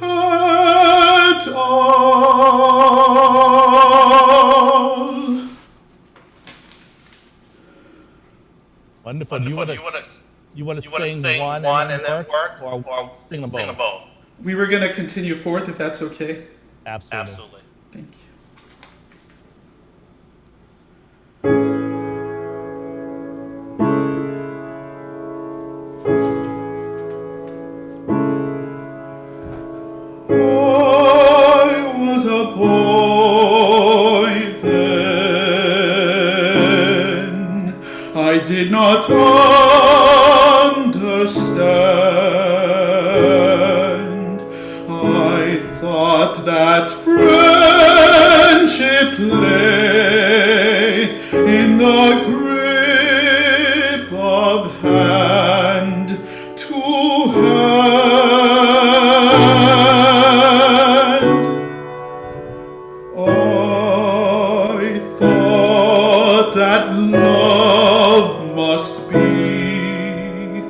at all. Wonderful. Do you want to sing one and then work, or sing them both? We were going to continue forth if that's okay. Absolutely. Thank you. I was a boy then. I did not understand. I thought that friendship lay in the grip of hand to hand. I thought that love must be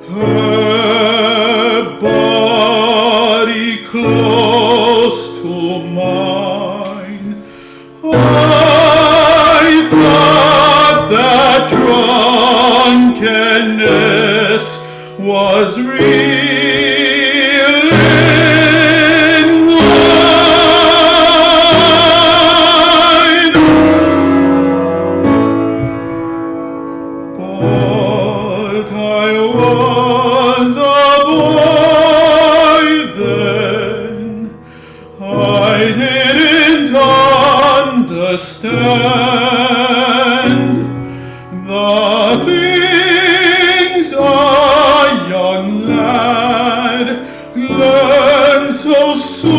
her body close to mine. I thought that drunkenness was real in wine. But I was a boy then. I didn't understand the things a young lad learns so soon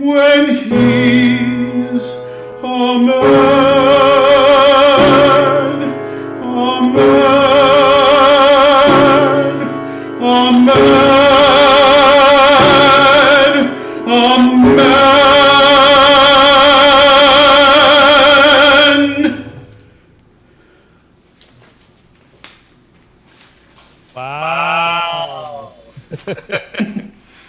when he's a man, a man, a man, a man. Wow.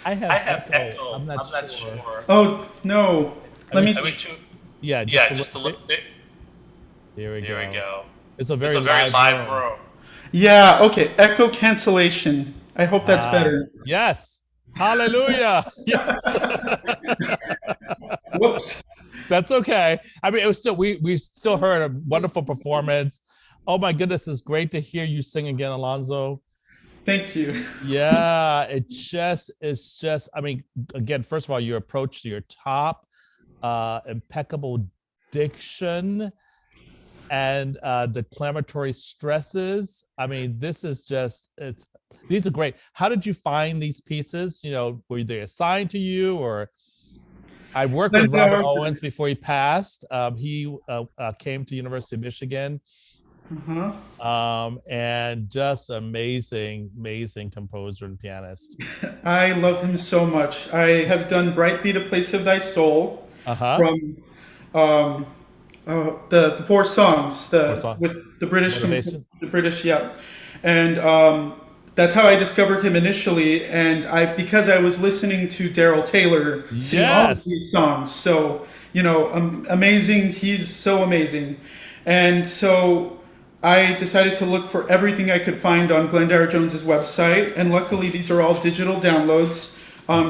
I have echo. I'm not sure. Oh no! Let me. Yeah, just a little bit. There we go. It's a very live room. Yeah. Okay. Echo cancellation. I hope that's better. Yes. Hallelujah. Yes. Whoops. That's okay. I mean, it was still we still heard a wonderful performance. Oh my goodness, it's great to hear you sing again, Alonso. Thank you. Yeah, it's just, I mean, again, first of all, your approach to your top, impeccable diction and declamatory stresses. I mean, this is just, these are great. How did you find these pieces? You know, were they assigned to you or? I worked with And, Robert Owens before he passed. He came to University of Michigan, and just amazing composer and pianist. I love him so much. I have done "Bright Be the Place of Thy Soul" from the four songs, with the British, yeah, and that's how I discovered him initially. And because I was listening to Daryl Taylor sing all of these songs, so amazing. He's so amazing, and so I decided to look for everything I could find on Glendara Jones's website, and luckily these are all digital downloads.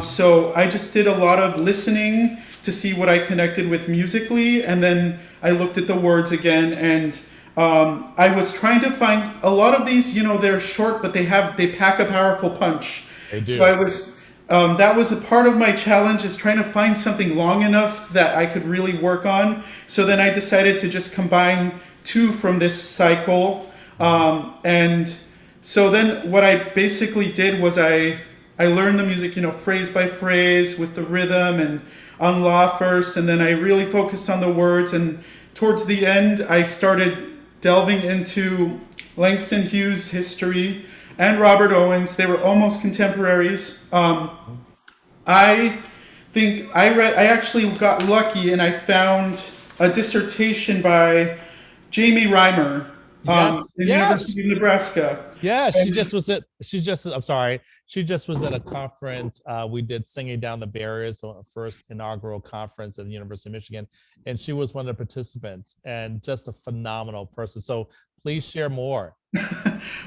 So I just did a lot of listening to see what I connected with musically, and then I looked at the words again, and I was trying to find a lot of these. They're short, but they pack a powerful punch. They do. So I was that was a part of my challenge, is trying to find something long enough that I could really work on. So then I decided to just combine two from this cycle, and so then what I basically did was I learned the music, phrase by phrase with the rhythm and on law first, and then I really focused on the words. And towards the end, I started delving into Langston Hughes' history and Robert Owens. They were almost contemporaries. I think I actually got lucky, and I found a dissertation by Jamie Reimer in the University of Nebraska. Yeah, she just was at a conference. We did Singing Down the Barriers, so our first inaugural conference at the University of Michigan, and she was one of the participants, and just a phenomenal person. So please share more.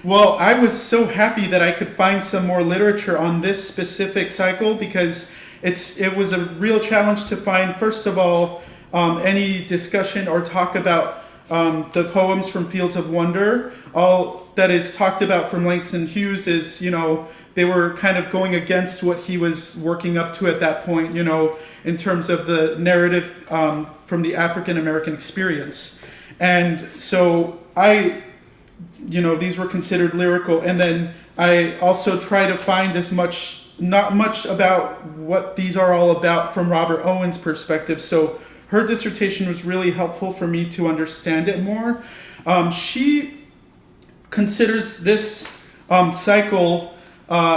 Well, I was so happy that I could find some more literature on this specific cycle, because it was a real challenge to find, first of all, any discussion or talk about the poems from Fields of Wonder. All that is talked about from Langston Hughes is, they were kind of going against what he was working up to at that point, in terms of the narrative from the African American experience. And so these were considered lyrical. And then I also try to find not much about what these are all about from Robert Owens' perspective. So her dissertation was really helpful for me to understand it more. She considers this cycle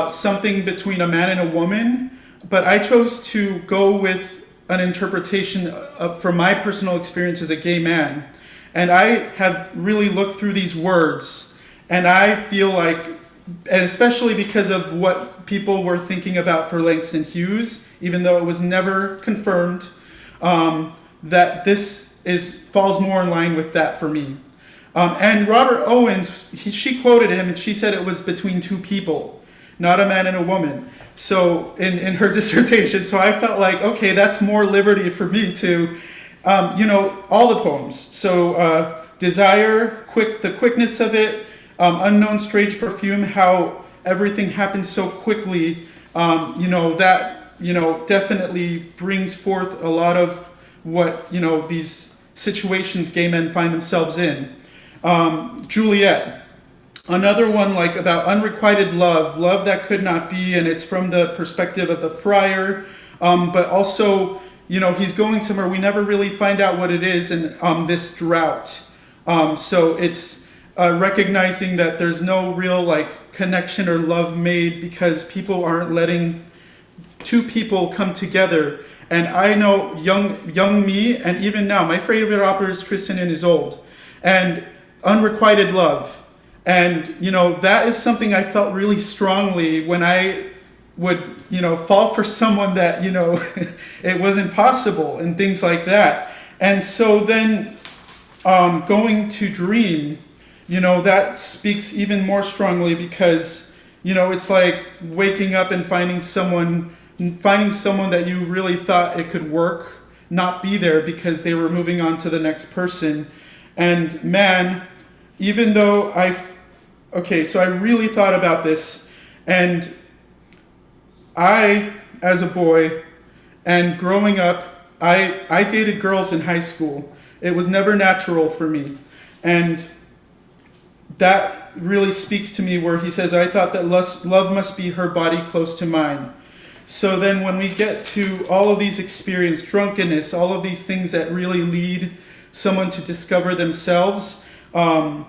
something between a man and a woman, but I chose to go with an interpretation from my personal experience as a gay man. And I have really looked through these words, and I feel like, and especially because of what people were thinking about for Langston Hughes, even though it was never confirmed, that this falls more in line with that for me. And Robert Owens, she quoted him, and she said it was between two people, not a man and a woman. So in her dissertation, so I felt like, okay, that's more liberty for me to, all the poems. So Desire, the quickness of it, Unknown Strange Perfume, how everything happens so quickly, that definitely brings forth a lot of what these situations gay men find themselves in. Juliet, another one like about unrequited love that could not be, and it's from the perspective of the friar, but also he's going somewhere, we never really find out what it is, and this drought. So it's recognizing that there's no real connection or love made because people aren't letting two people come together. And I know young me, and even now, my favorite opera is Tristan and Isolde, and unrequited love. And, that is something I felt really strongly when I would, fall for someone that, it wasn't possible and things like that. And so then going to Dream, that speaks even more strongly because, it's like waking up and finding someone that you really thought it could work, not be there because they were moving on to the next person. And man, even though so I really thought about this, and I, as a boy, and growing up, I dated girls in high school. It was never natural for me. And that really speaks to me where he says, I thought that love must be her body close to mine. So then when we get to all of these experiences, drunkenness, all of these things that really lead someone to discover themselves, when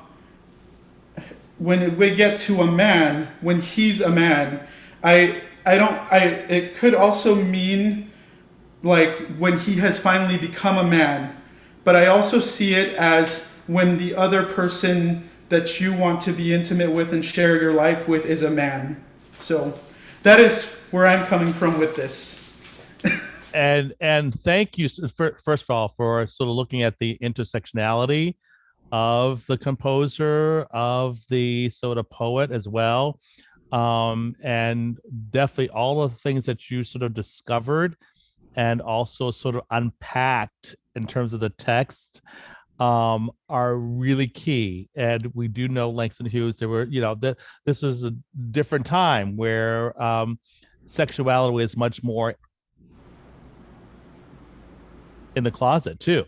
we get to a man, when he's a man, it could also mean like when he has finally become a man, but I also see it as when the other person that you want to be intimate with and share your life with is a man. So that is where I'm coming from with this. And thank you first of all for sort of looking at the intersectionality of the composer, of the sort of poet as well, and definitely all of the things that you sort of discovered and also sort of unpacked in terms of the text are really key. And we do know Langston Hughes, there were, this was a different time where sexuality was much more in the closet too.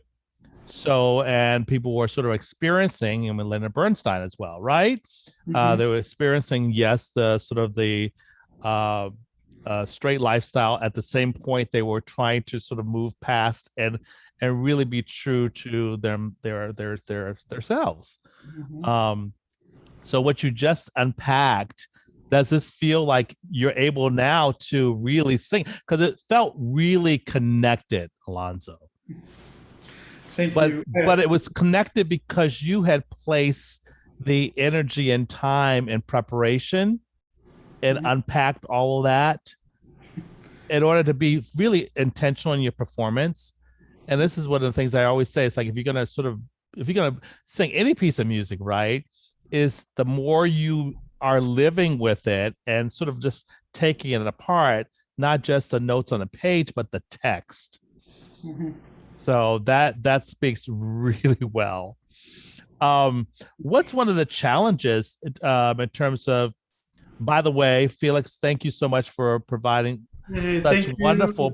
So, and people were sort of experiencing, and with Leonard Bernstein as well, right? They were experiencing, yes, the sort of the straight lifestyle. At the same point, they were trying to sort of move past and really be true to themselves. So, what you just unpacked, does this feel like you're able now to really sing? Because it felt really connected, Alonso. Thank you. But it was connected because you had placed the energy and time and preparation and unpacked all of that in order to be really intentional in your performance. And this is one of the things I always say. It's like, if you're going to sing any piece of music, right, is the more you are living with it and sort of just taking it apart, not just the notes on the page, but the text. So that speaks really well. What's one of the challenges in terms of, by the way, Felix, thank you so much for providing such wonderful,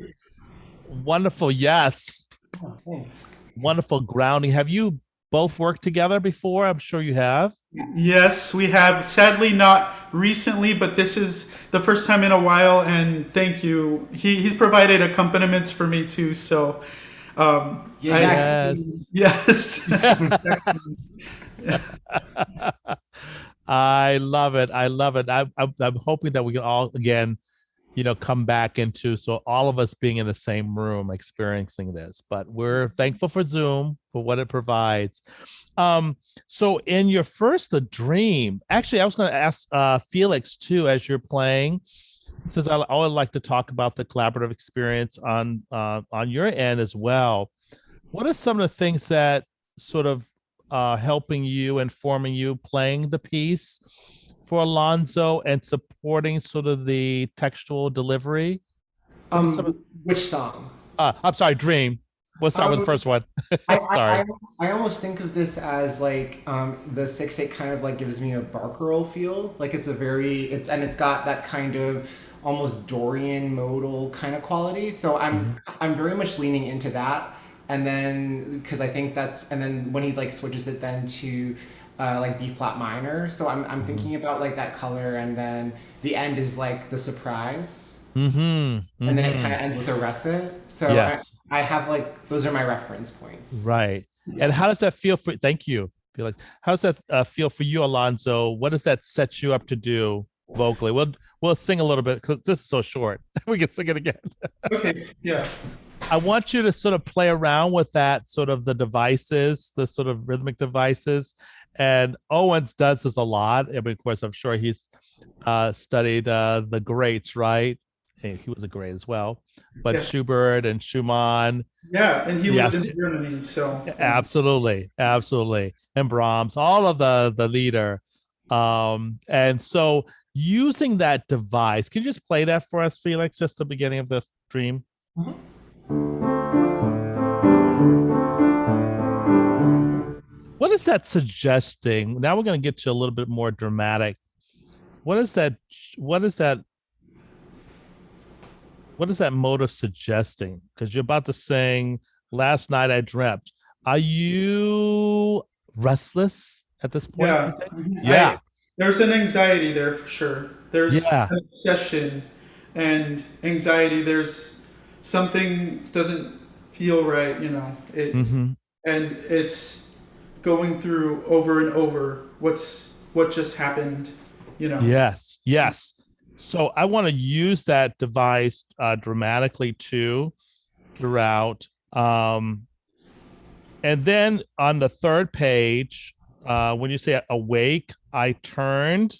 yes. Oh, thanks. Wonderful grounding. Have you both worked together before? I'm sure you have. Yes, we have. Sadly, not recently, but this is the first time in a while, and thank you. He's provided accompaniments for me too, so... yes. I love it. I'm hoping that we can all again, come back into, so all of us being in the same room experiencing this. But we're thankful for Zoom for what it provides. So in your first, The Dream, actually, I was going to ask Felix too, as you're playing, since I always like to talk about the collaborative experience on your end as well. What are some of the things that sort of helping you, informing you, playing the piece for Alonso and supporting sort of the textual delivery? Which song? I'm sorry, Dream. We'll start with the first one. Sorry. I almost think of this as like the 6/8 kind of like gives me a Barcarolle feel. Like it's got that kind of almost Dorian modal kind of quality. So I'm very much leaning into that. And then because I think and then when he like switches it then to like B flat minor. So I'm thinking about like that color, and then the end is like the surprise. And then it kind of ends with a recit. So yes. I have like, those are my reference points. Right. Yeah. And how does that feel for, thank you, Felix. How does that feel for you, Alonso? What does that set you up to do vocally? We'll sing a little bit because this is so short. We can sing it again. Okay, yeah. I want you to sort of play around with that, sort of the devices, the sort of rhythmic devices. And Owens does this a lot. I mean, of course, I'm sure he's studied the greats, right? He was a great as well, but yeah. Schubert and Schumann. Yeah, and he lived in Germany, so. Absolutely. And Brahms, all of the leader. And so using that device, can you just play that for us, Felix, just the beginning of the Dream? What is that suggesting? Now we're going to get to a little bit more dramatic. What is that motive suggesting? Because you're about to sing Last Night I Dreamt. Are you restless at this point? Yeah. There's an anxiety there for sure. There's an obsession. and anxiety. There's something doesn't feel right, you know. And it's going through over and over what just happened, you know. Yes. So I want to use that device dramatically too throughout. And then on the third page, when you say awake, I turned.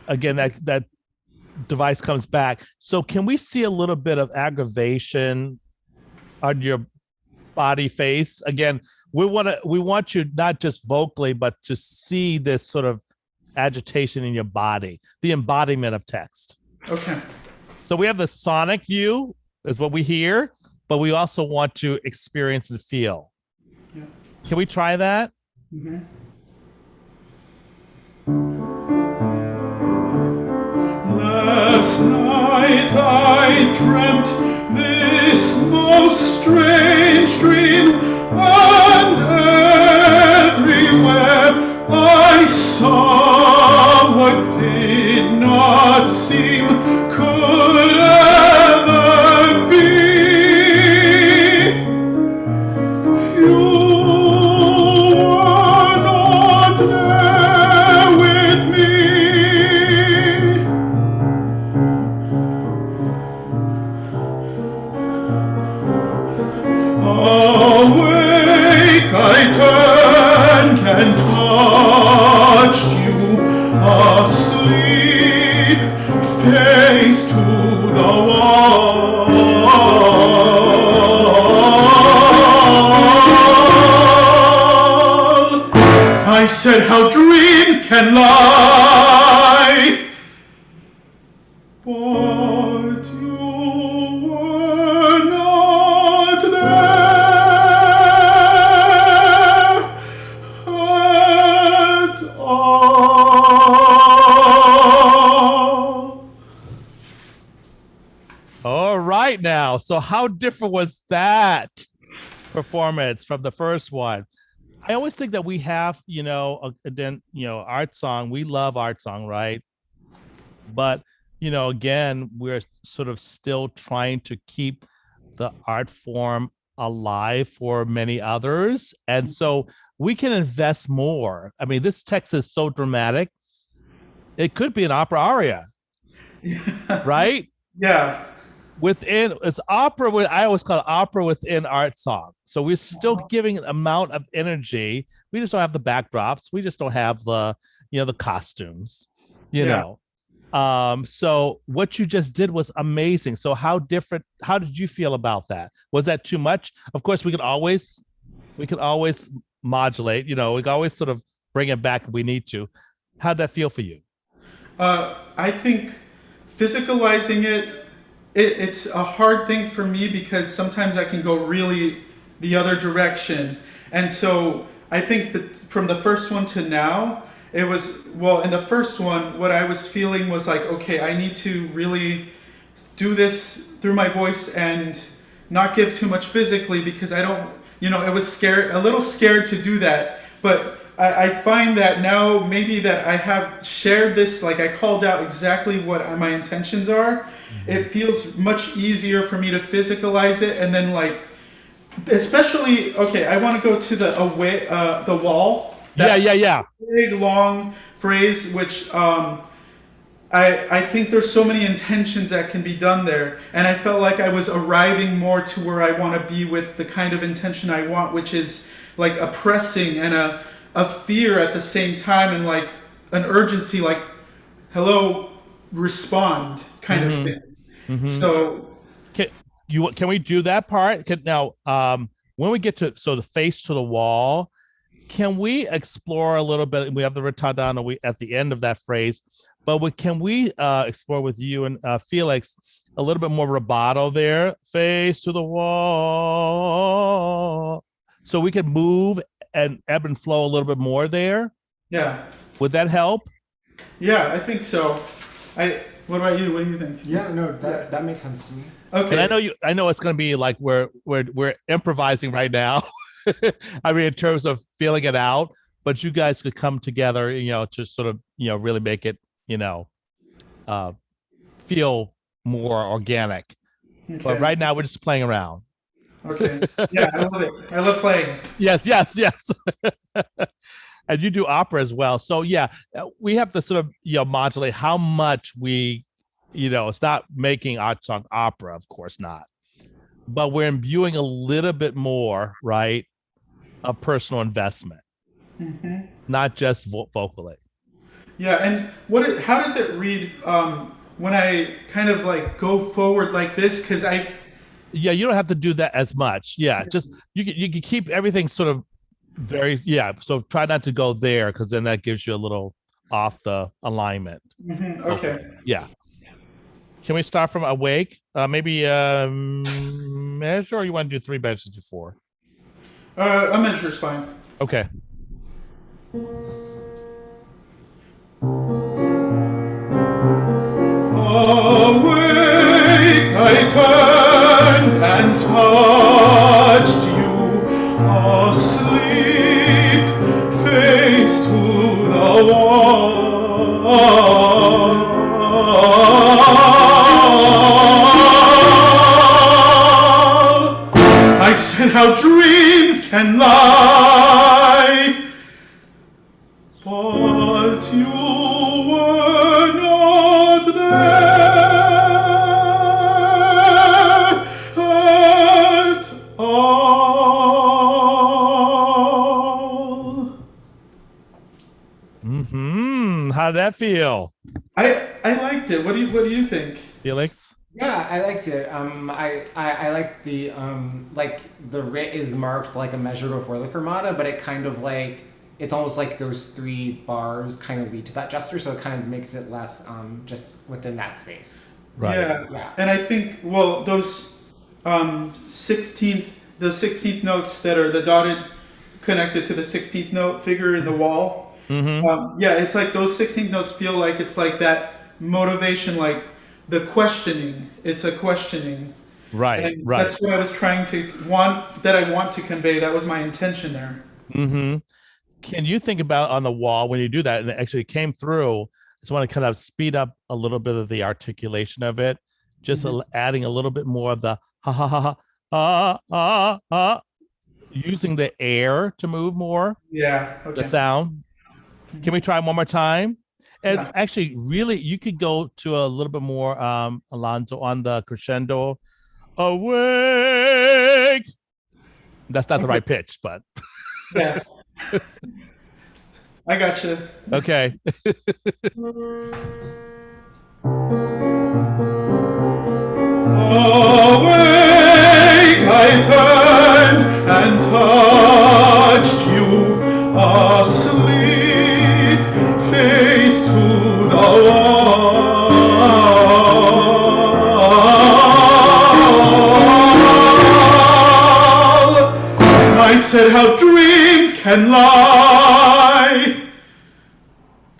Again, that device comes back. So can we see a little bit of aggravation on your body face? Again, we want you not just vocally, but to see this sort of agitation in your body, the embodiment of text. Okay. So we have the sonic view is what we hear, but we also want to experience and feel. Yeah. Can we try that? Last night I dreamt this most strange dream, and everywhere I saw what did not seem could ever be. You were not there with me. Awake, I turned and touched you, asleep, face to the wall. I said how dreams can lie, but you were not there at all. All right now. So how different was that performance from the first one? I always think that we have, art song. We love art song, right? But, again, we're sort of still trying to keep the art form alive for many others. And so we can invest more. I mean, this text is so dramatic. It could be an opera aria, right? Yeah. It's opera. I always call it opera within art song. So we're still giving an amount of energy. We just don't have the backdrops. We just don't have the costumes, know. So what you just did was amazing. So how did you feel about that? Was that too much? Of course, we can always modulate, we can always sort of bring it back if we need to. How'd that feel for you? I think physicalizing it's a hard thing for me because sometimes I can go really the other direction. And so I think that from the first one to now, it was, in the first one, what I was feeling was like, okay, I need to really do this through my voice and not give too much physically because I don't, it was a little scared to do that. But I find that now maybe that I have shared this, like I called out exactly what my intentions are. It feels much easier for me to physicalize it, and then especially, I want to go to the wall. That's yeah. Big long phrase, which I think there's so many intentions that can be done there, and I felt like I was arriving more to where I want to be with the kind of intention I want, which is like a pressing and a fear at the same time, and like an urgency, like hello, respond kind of thing. So can we do that part? Now, when we get to the face to the wall, can we explore a little bit? We have the ritardano at the end of that phrase, but can we explore with you and Felix a little bit more rubato there? Face to the wall, so we can move and ebb and flow a little bit more there. Yeah. Would that help? Yeah, I think so. What about you? What do you think? Yeah, no, that makes sense to me. Okay. And I know it's going to be like we're improvising right now. I mean, in terms of feeling it out, but you guys could come together, to sort of really make it, feel more organic. Okay. But right now we're just playing around. Okay. Yeah, I love it. I love playing. Yes. And you do opera as well. So yeah, we have to sort of, modulate how much we, it's not making art song opera, of course not. But we're imbuing a little bit more, right, of personal investment, not just vocally. Yeah, and how does it read when I kind of like go forward like this? Because you don't have to do that as much. Yeah, just you can keep everything sort of very so try not to go there, because then that gives you a little off the alignment. Okay. Yeah. Can we start from awake? Maybe measure, or you want to do 3 measures before? A measure is fine. Okay. Awake, I turned and touched you, asleep, face to the wall. I said how dreams can lie, but you were not there at all. How did that feel? I liked it. What do you think, Felix? Yeah, I liked it. I like the the writ is marked like a measure before the fermata, but it kind of like it's almost like those 3 bars kind of lead to that gesture, so it kind of makes it less just within that space. Right. Yeah. And I think those 16th notes that are the dotted connected to the 16th note figure in the wall. It's like those 16th notes feel like it's like that motivation, like the questioning. It's a questioning. Right. And that's what I was trying to want to convey. That was my intention there. Can you think about on the wall when you do that, and it actually came through, I just want to kind of speed up a little bit of the articulation of it, just adding a little bit more of the ha ha ha ha, using the air to move more. Yeah. Okay. The sound. Can we try one more time? And actually, really, you could go to a little bit more, Alonso, on the crescendo. Awake. That's not the right pitch, but. Yeah. I gotcha. Okay. Awake, I turned and touched you, asleep, face to the wall. I said how dreams can lie,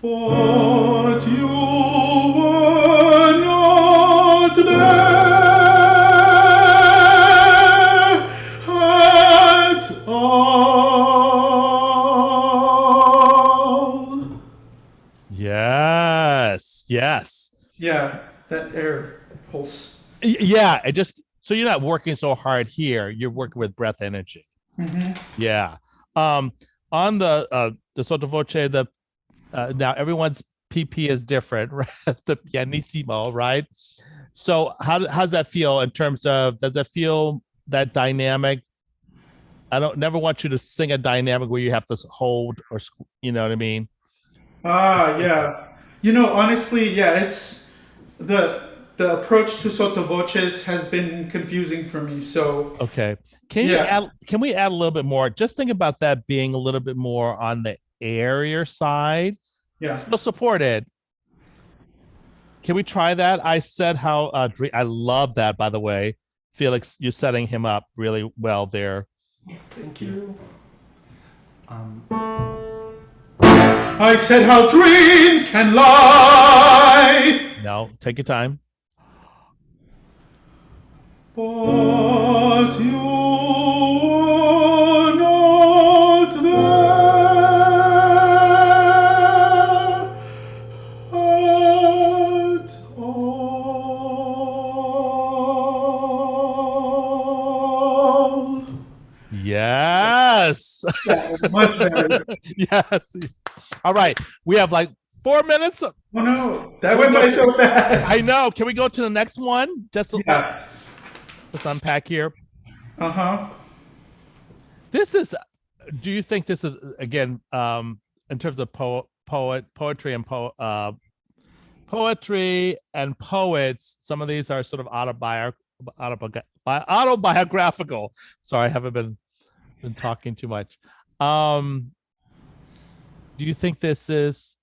but you were not there at all. Yes. Yeah, that air pulse. Yeah, it just so you're not working so hard here. You're working with breath energy. Yeah. On the sottovoce, now everyone's PP is different, right? The pianissimo, right? So how's that feel in terms of, does it feel that dynamic? I never want you to sing a dynamic where you have to hold or, you know what I mean? Yeah. Honestly, yeah, it's the approach to sottovoces has been confusing for me. So okay, can we add a little bit more? Just think about that being a little bit more on the airier side. Yeah, still supported. Can we try that? I said how I love that, by the way, Felix. You're setting him up really well there. Thank you. I said how dreams can lie. No, take your time. But you were not there Much better. Yes. All right. We have like 4 minutes. Oh no, that went by so fast. I know. Can we go to the next one? Just Yeah. let's unpack here. This is. Do you think this is again in terms of poetry and poetry and poets? Some of these are sort of autobiographical. Sorry, I haven't been talking too much. Do you think this is?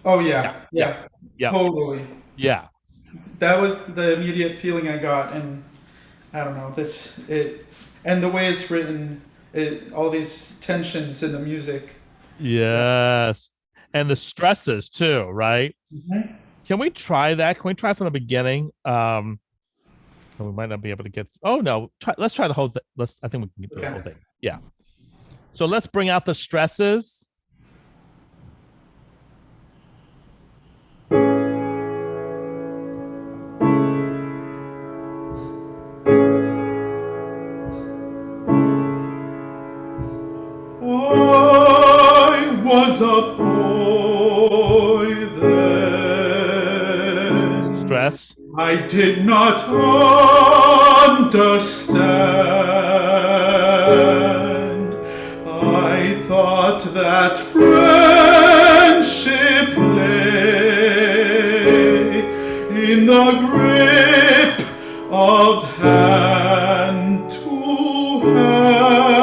Oh yeah. Totally. Yeah. That was the immediate feeling I got, and I don't know and the way it's written, all these tensions in the music. Yes, and the stresses too, right? Mm-hmm. Can we try that? Can we try from the beginning? We might not be able to get. Oh no, let's try the whole thing. I think we can do the whole thing. Yeah. So let's bring out the stresses. Was a boy then. Stress. I did not understand. I thought that friendship lay in the grip of hand to hand.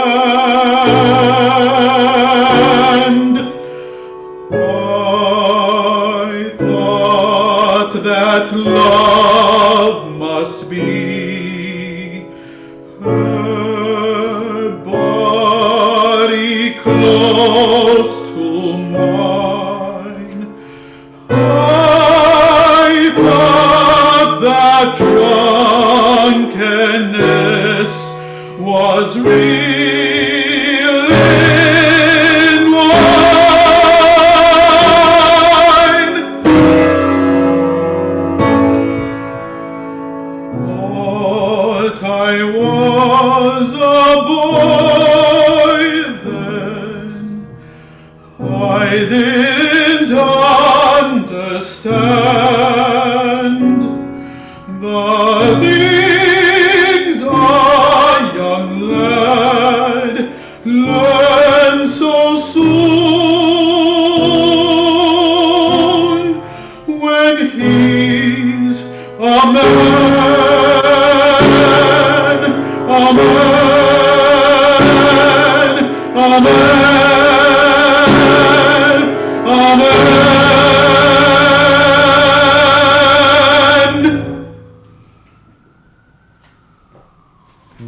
I thought that love must be her body close to mine. I thought that drunkenness was real in wine. But I was a boy then. I didn't understand the things a young lad learns so soon when he's a man, a man, a man, a man.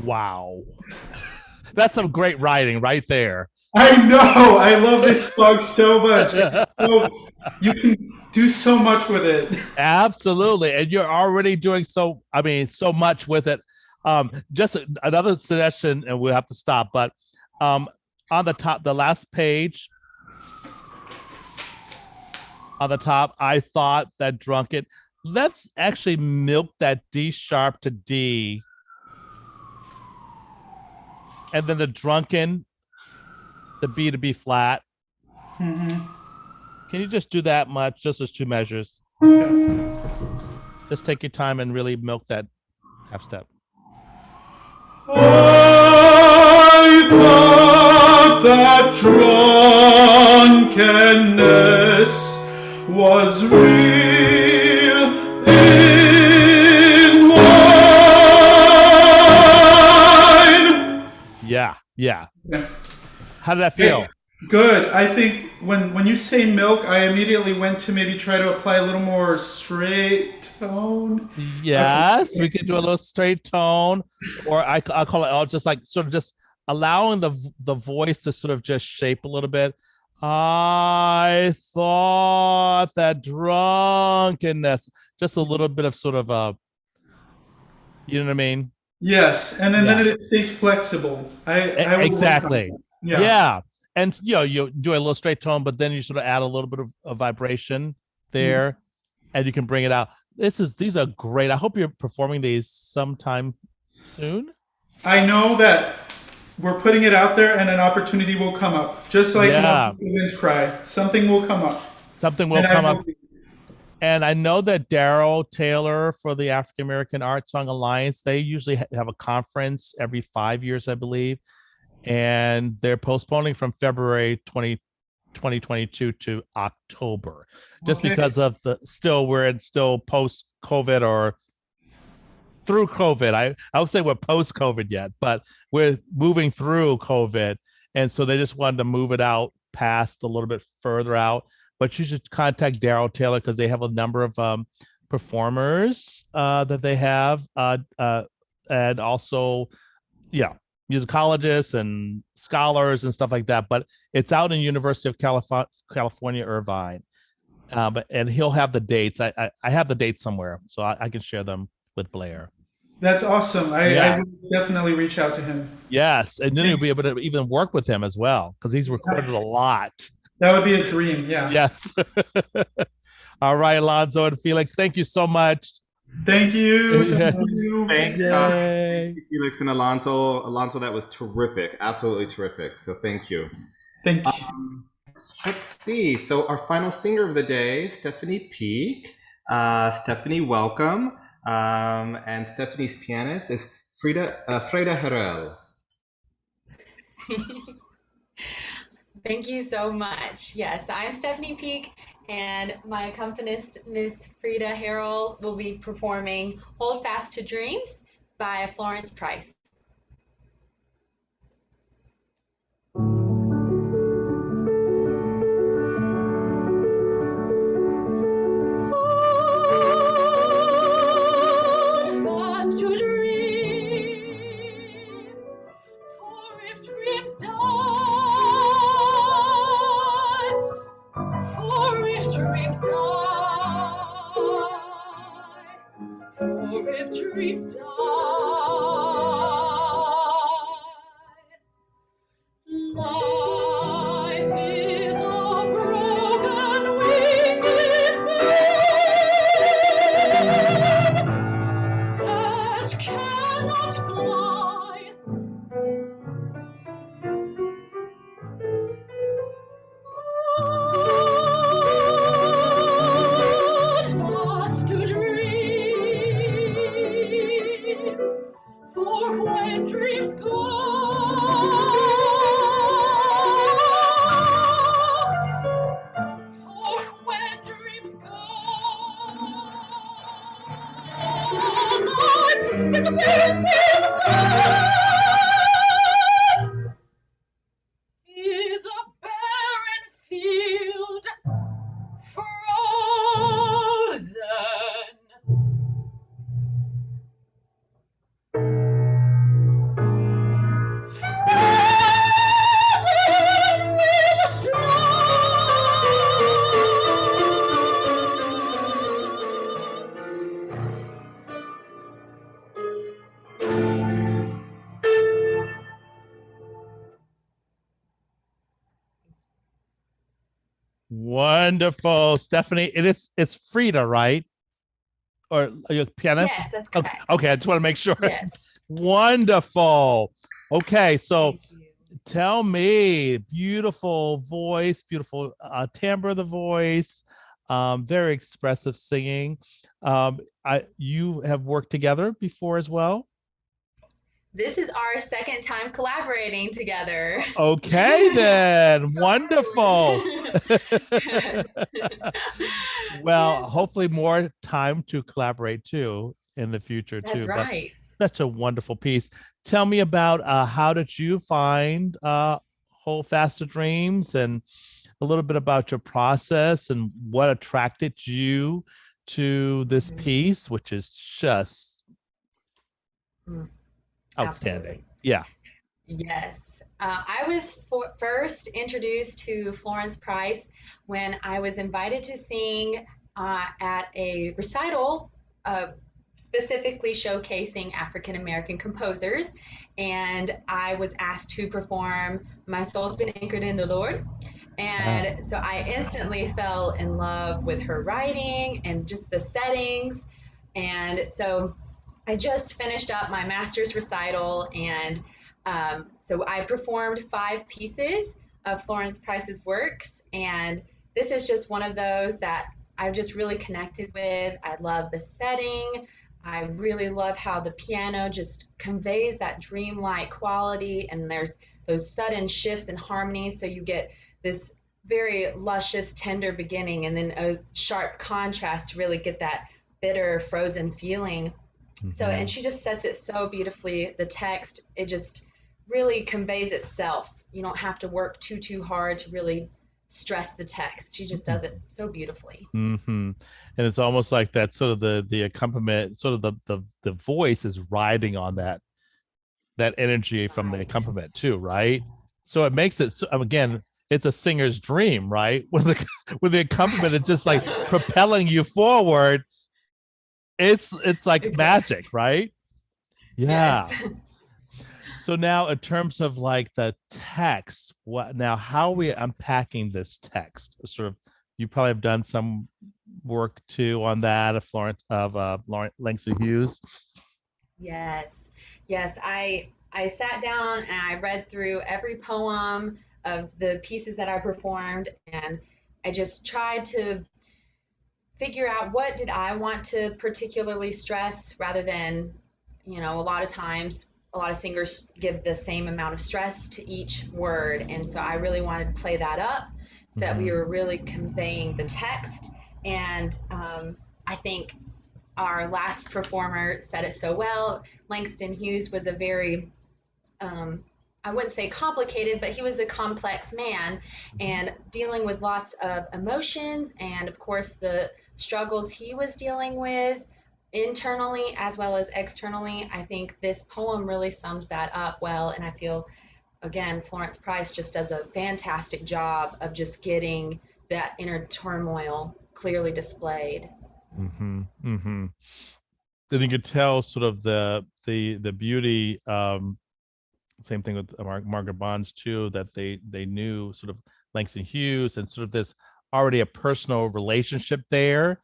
Wow. That's some great writing right there. I know. I love this song so much. You can do so much with it. Absolutely. And you're already doing so much with it. Just another suggestion, and we'll have to stop, but on the top, the last page, on the top, I thought that drunken. Let's actually milk that D sharp to D. And then the drunken, the B to B flat. Mm-hmm. Can you just do that much, just as two measures? Just take your time and really milk that half step. I thought that drunkenness was real in wine. Yeah. How did that feel? Good. I think when you say milk, I immediately went to maybe try to apply a little more straight tone. Yes, we could do a little straight tone, or I'll call it just like sort of just allowing the voice to sort of just shape a little bit. I thought that drunkenness, just a little bit of sort of you know what I mean? Yes, and then it stays flexible. I exactly. Yeah. And you do a little straight tone, but then you sort of add a little bit of vibration there, and you can bring it out. These are great. I hope you're performing these sometime soon. I know that we're putting it out there, and an opportunity will come up. Just like Yeah. Winds Cry, something will come up. Something will And come I up. And I know that Darryl Taylor for the African American Art Song Alliance, they usually have a conference every 5 years, I believe. And they're postponing from February 2022 to October, just because of we're in still post COVID or through COVID. I would say we're post COVID yet, but we're moving through COVID. And so they just wanted to move it out past a little bit further out. But you should contact Darryl Taylor because they have a number of performers that they have, and also, musicologists and scholars and stuff like that. But it's out in University of California, Irvine. And he'll have the dates. I have the dates somewhere, so I can share them with Blair. That's awesome. I will definitely reach out to him. Yes, and then you'll be able to even work with him as well because he's recorded a lot. That would be a dream. Yeah. Yes. All right, Alonso and Felix, thank you so much. Thank you. Yeah. Thank you. Thanks, Yay. Felix and Alonso. Alonso, that was terrific. Absolutely terrific. So thank you. Thank you. Let's see. So our final singer of the day, Stephanie Peak. Stephanie, welcome. And Stephanie's pianist is Freda Herrell. Thank you so much. Yes, I'm Stephanie Peak, and my accompanist, Miss Freda Herrell, will be performing Hold Fast to Dreams by Florence Price. Dreams die. Life is a broken winged bird that cannot fly. Hold fast to dreams, for when dreams go, for when dreams go, life is a winged bird is a barren field, frozen. Frozen with Wonderful, Stephanie. It's Freda, right? Or are you a pianist? Yes, that's correct. Okay, I just want to make sure. Yes. Wonderful. Okay, so Thank you. tell me, beautiful voice, beautiful timbre of the voice, very expressive singing. You have worked together before as well? This is our second time collaborating together. Okay, then. Wonderful. Well, hopefully more time to collaborate too in the future That's too. right. But such a wonderful piece. Tell me about how did you find Hold Fast to Dreams, and a little bit about your process and what attracted you to this piece, which is just outstanding. Absolutely. Yeah. Yes. I was first introduced to Florence Price when I was invited to sing at a recital specifically showcasing African American composers. And I was asked to perform My Soul's Been Anchored in the Lord. And so I instantly fell in love with her writing and just the settings. And so I just finished up my master's recital, and So I performed 5 pieces of Florence Price's works, and this is just one of those that I've just really connected with. I love the setting. I really love how the piano just conveys that dreamlike quality, and there's those sudden shifts in harmony, so you get this very luscious, tender beginning, and then a sharp contrast to really get that bitter, frozen feeling. So, and she just sets it so beautifully. The text, it just really conveys itself. You don't have to work too hard to really stress the text. She just does it so beautifully. And it's almost like that sort of the accompaniment, sort of the voice is riding on that energy from the accompaniment too, right? So it makes it, so, again, it's a singer's dream, right? When the accompaniment is just like propelling you forward, it's like magic, right? Yeah. Yes. So now, in terms of like the text, how are we unpacking this text? Sort of, you probably have done some work too on that of Langston Hughes. Yes. I sat down and I read through every poem of the pieces that I performed, and I just tried to figure out what did I want to particularly stress, rather than, a lot of times a lot of singers give the same amount of stress to each word, and so I really wanted to play that up so that we were really conveying the text. And I think our last performer said it so well. Langston Hughes was a very I wouldn't say complicated, but he was a complex man, and dealing with lots of emotions, and of course the struggles he was dealing with internally as well as externally. I think this poem really sums that up well, and I feel, again, Florence Price just does a fantastic job of just getting that inner turmoil clearly displayed. Then you could tell sort of the beauty. Same thing with Margaret Bonds too, that they knew sort of Langston Hughes, and sort of this already a personal relationship there,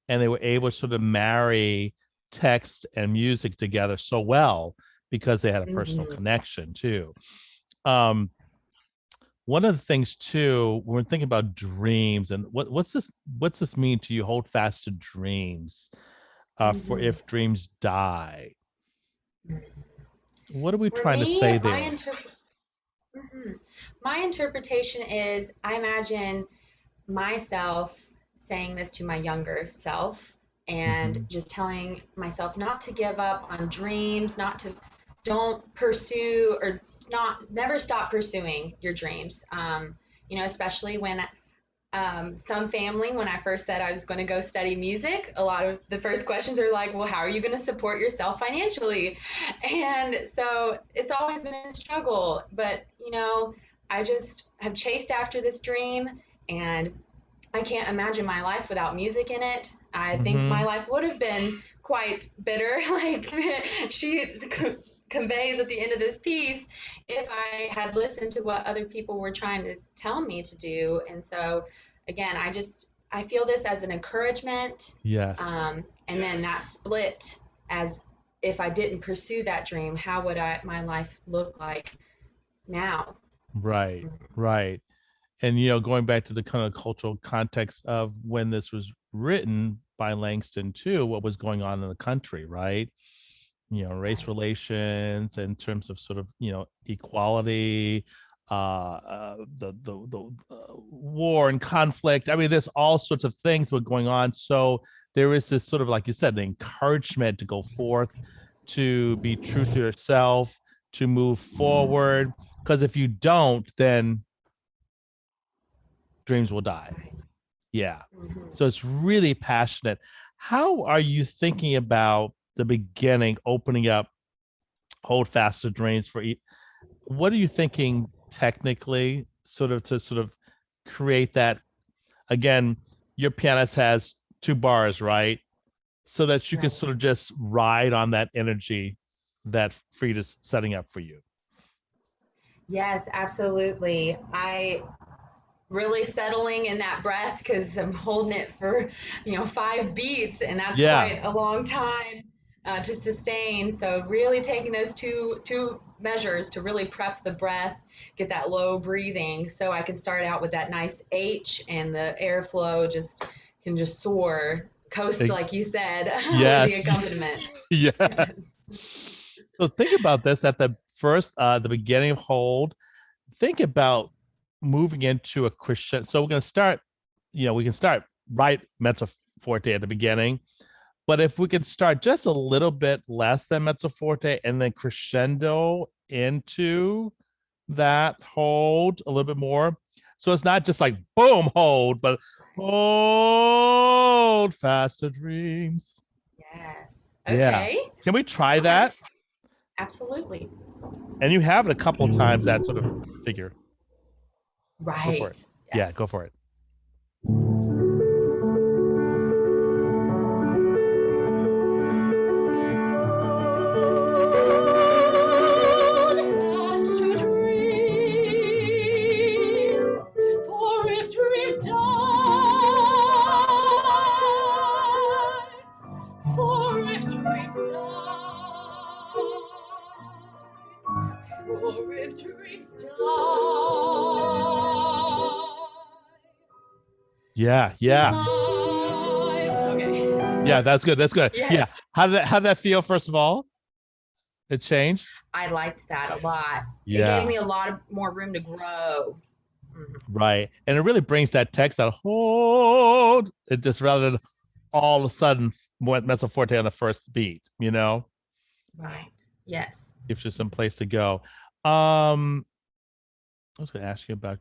and they were able to sort of marry text and music together so well because they had a personal connection too. One of the things too, when we're thinking about dreams, and what's this mean to you? Hold fast to dreams, for if dreams die. What are we trying to say there? My interpretation is, I imagine myself saying this to my younger self, and just telling myself not to give up on dreams, don't pursue, or never stop pursuing your dreams. Especially when some family, when I first said I was going to go study music, a lot of the first questions are like, well, how are you going to support yourself financially? And so it's always been a struggle, but I just have chased after this dream, and I can't imagine my life without music in it. I think my life would have been quite bitter, like she conveys at the end of this piece, if I had listened to what other people were trying to tell me to do. And so, again, I feel this as an encouragement. Yes. And then that split, as if I didn't pursue that dream, how would my life look like now? Right. And going back to the kind of cultural context of when this was written by Langston too, what was going on in the country, right? Race relations in terms of sort of equality, the war and conflict. I mean, there's all sorts of things were going on. So there is this sort of, like you said, the encouragement to go forth, to be true to yourself, to move forward. Because if you don't, then dreams will die. Yeah. So it's really passionate. How are you thinking about the beginning, opening up Hold Fast to Dreams what are you thinking technically, to create that? Again, your pianist has 2 bars, right? So that you can sort of just ride on that energy that Freda's setting up for you. Yes, absolutely. I really settling in that breath, because I'm holding it for 5 beats, and that's quite a long time. to sustain. So really taking those two measures to really prep the breath, get that low breathing, so I can start out with that nice H, and the airflow can just soar, coast like you said, with the Yes. accompaniment. Yes. So think about this at the the beginning of hold. Think about moving into a crescendo. So we're going to start, we can start right mezzo forte at the beginning, but if we could start just a little bit less than mezzo forte and then crescendo into that hold a little bit more. So it's not just like boom, hold, but hold faster dreams. Yes. Yeah. Okay. Can we try that? Absolutely. And you have it a couple times, that sort of figure. Go for Right. it. Yeah, go for it. Yeah, yeah. Okay. Yeah, that's good. That's good. Yes. Yeah. How did that feel, first of all? It changed? I liked that a lot. Yeah. It gave me a lot more room to grow. Right. And it really brings that text out. Hold. It just, rather than all of a sudden went mezzo forte on the first beat, Right. Yes. Gives you some place to go. I was going to ask you about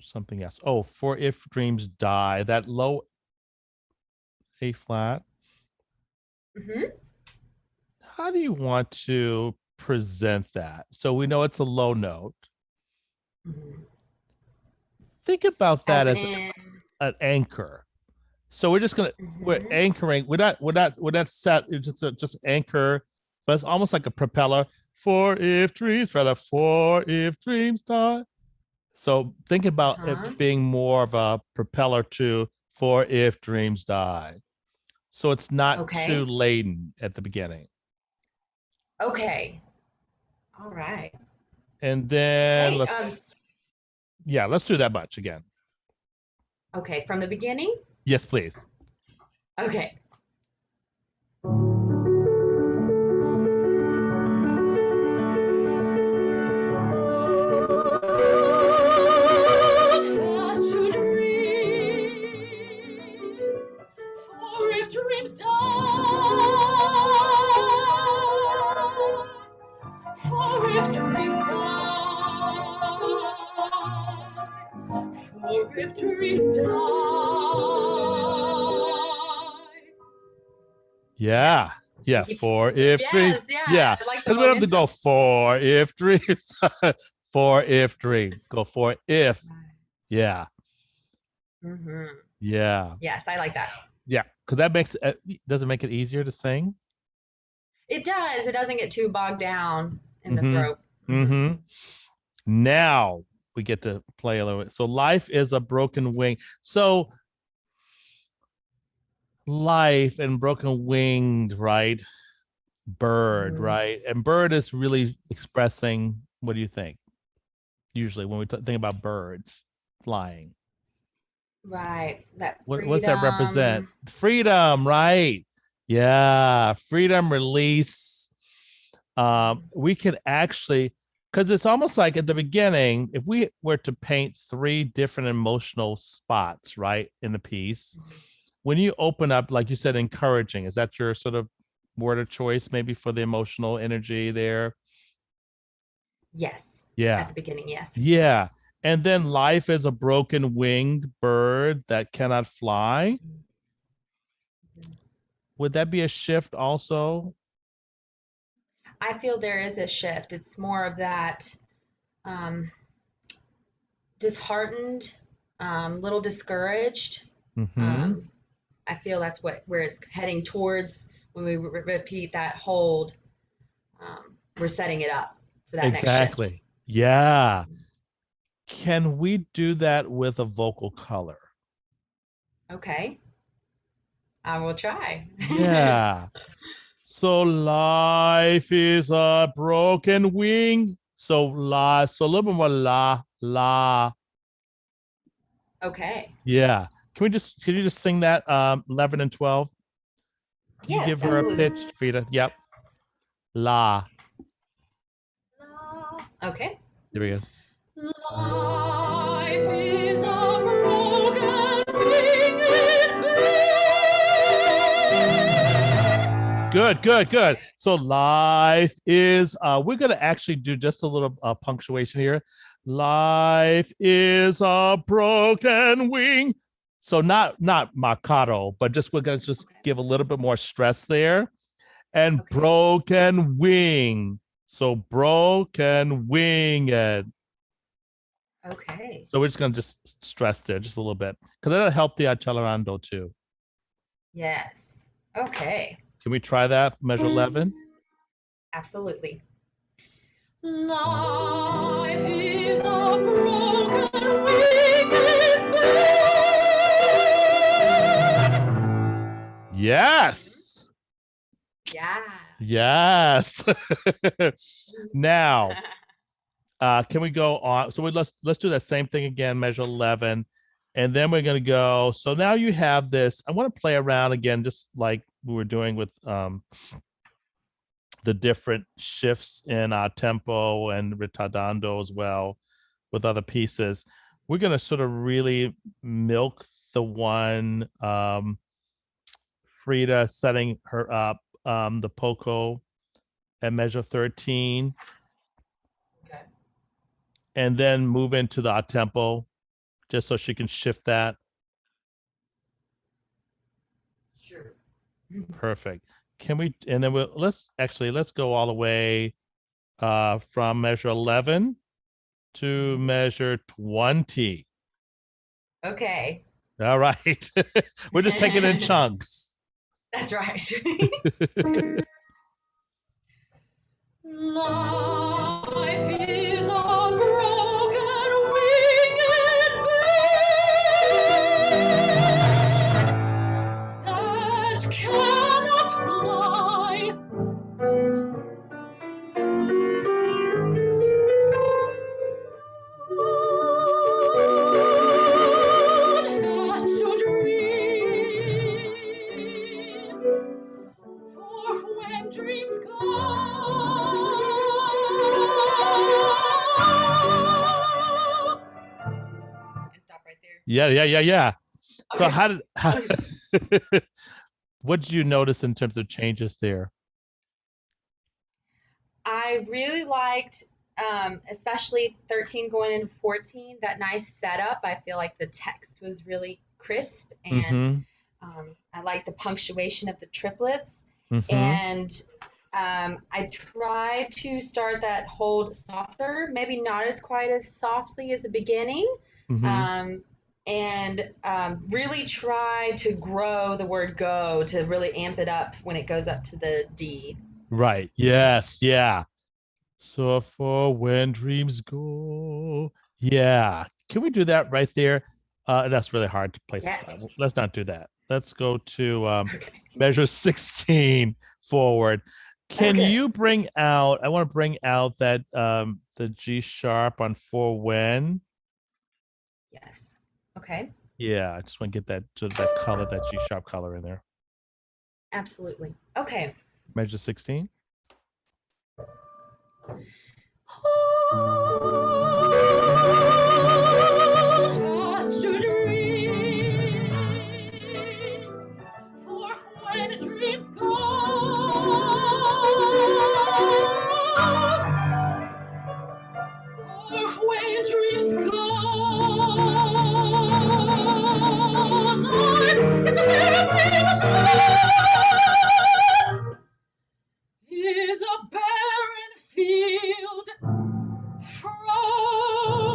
something else. Oh, for if dreams die, that low A flat. How do you want to present that? So we know it's a low note. Think about that as an anchor. So we're just gonna we're anchoring. We're not set. It's just anchor, but it's almost like a propeller. For if dreams, rather, for if dreams die. So think about it being more of a propeller to for if dreams die. So it's not too laden at the beginning. Okay. All right. And then let's do that much again. Okay, from the beginning? Yes, please. Okay. Yeah. Yeah. For if dreams. Yeah. Like because we don't have to go for if dreams. For if dreams. Go for if. Yeah. Yeah. Yes, I like that. Yeah. Because that does it make it easier to sing? It does. It doesn't get too bogged down in the throat. Now we get to play a little bit. So life is a broken wing. So life and broken winged, right? Bird, right? And bird is really expressing, what do you think? Usually when we think about birds flying. Right. That what's that represent? Freedom, right? Yeah, freedom, release. We could actually, because it's almost like at the beginning, if we were to paint 3 different emotional spots, right, in the piece, when you open up, like you said, encouraging, is that your sort of word of choice maybe for the emotional energy there? Yes. Yeah. At the beginning, yes. Yeah. And then life is a broken winged bird that cannot fly. Would that be a shift also? I feel there is a shift. It's more of that disheartened, little discouraged. I feel that's where it's heading towards when we repeat that hold. We're setting it up for that next shift. Yeah. Can we do that with a vocal color? Okay. I will try. Yeah. So life is a broken wing. So so a little bit more la. Okay. Yeah. Can you just sing that 11 and 12? Can you Yes, give her a absolutely. pitch, Freda? Yep. La. Okay. There we go. Life is a broken winged bird. Good. So life is we're gonna actually do just a little punctuation here. Life is a broken wing. So not marcato, but just we're gonna just give a little bit more stress there. And Okay. broken wing. So broken winged. Okay. So we're just gonna just stress there just a little bit because that'll help the accelerando too. Yes. Okay. Can we try that? Measure 11. Absolutely. Life is a broken winged bird. Yes. Yeah. Yes. Now, can we go on? So let's do that same thing again, measure 11. And then we're going to go. So now you have this. I want to play around again, just like we were doing with the different shifts in tempo and ritardando as well with other pieces. We're going to sort of really milk the one Freda setting her up the poco at measure 13. Okay. And then move into the tempo just so she can shift that. Sure. Perfect. Can we, and then let's go all the way from measure 11 to measure 20. Okay. All right. We're just taking it in chunks. That's right. Life is a broken winged bird that cannot fly. Fast to dreams, for when dreams go. And stop right there. Yeah. So Okay. what did you notice in terms of changes there? I really liked, especially 13 going into 14, that nice setup. I feel like the text was really crisp, and I like the punctuation of the triplets. And I tried to start that hold softer, maybe not as quite as softly as the beginning. And really try to grow the word go to really amp it up when it goes up to the D. Right. Yes. Yeah. So for when dreams go. Yeah. Can we do that right there? That's really hard to place. Yes. Let's not do that. Let's go to measure 16 forward. Can you bring out, I want to bring out that the G sharp on for when. Yes. Okay. Yeah, I just want to get that color, that G sharp color in there. Absolutely. Okay. Measure 16. Fast to dreams, for when dreams go. For when dreams go. Is a barren field frozen.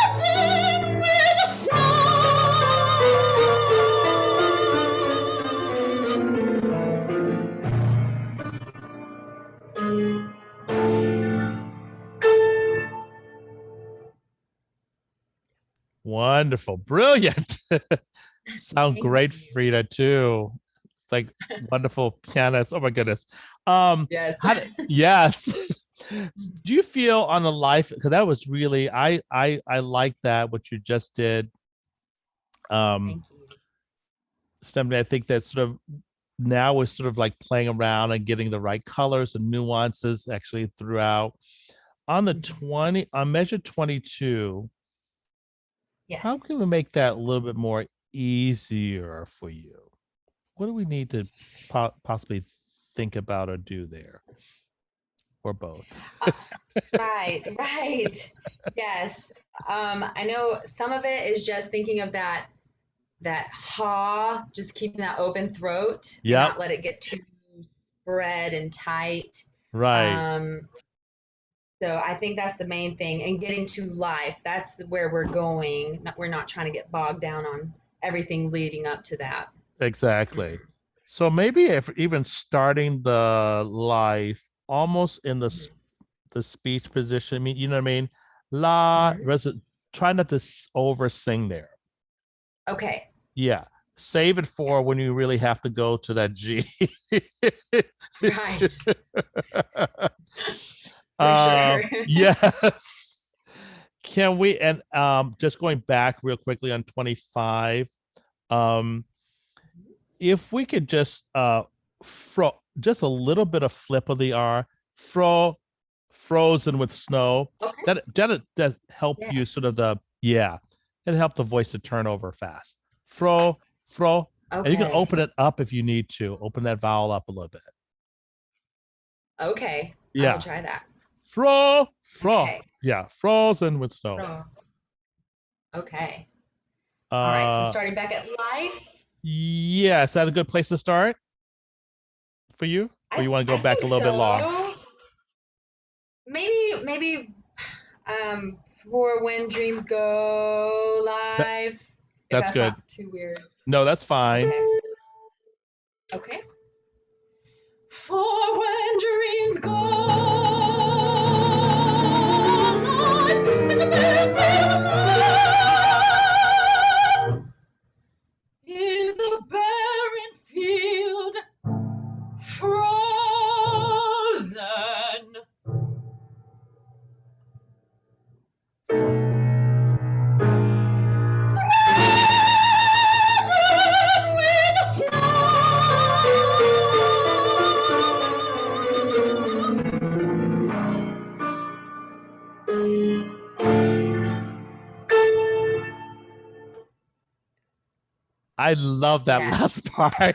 Frozen with Wonderful. Brilliant. Sound Thank great, you. Freda, too. It's like wonderful pianist. Oh my goodness. Yes. Yes. Do you feel on the life, because that was really I like that what you just did. Thank you. Stephanie, I think that sort of now we're sort of like playing around and getting the right colors and nuances actually throughout. On the 20, on measure 22, Yes. how can we make that a little bit more easier for you? What do we need to possibly think about or do there? Or both? Right. Yes. I know some of it is just thinking of that ha, just keeping that open throat and Yep. not let it get too spread and tight. Right. So I think that's the main thing, and getting to life. That's where we're going. We're not trying to get bogged down on everything leading up to that. Exactly. So maybe if even starting the life almost in the speech position, I mean, you know what I mean? La, try not to over sing there. Okay. Yeah. Save it for when you really have to go to that G. Right. For sure. Yes. Can we, and just going back real quickly on 25, if we could just just a little bit of flip of the R, frozen with snow. Okay. That does help you sort of it helped the voice to turn over fast. Fro. Okay. And you can open it up if you need to. Open that vowel up a little bit. Okay. Yeah. I will try that. Fro. Okay. Yeah, frozen with snow. Okay. All right. So starting back at life. Yeah, is that a good place to start for you? Or you want to go back a little bit long? Maybe for when dreams go live. If That's good. Not too weird. No, that's fine. Okay. For when dreams go live in the is a barren field frozen. With the I love that last part. I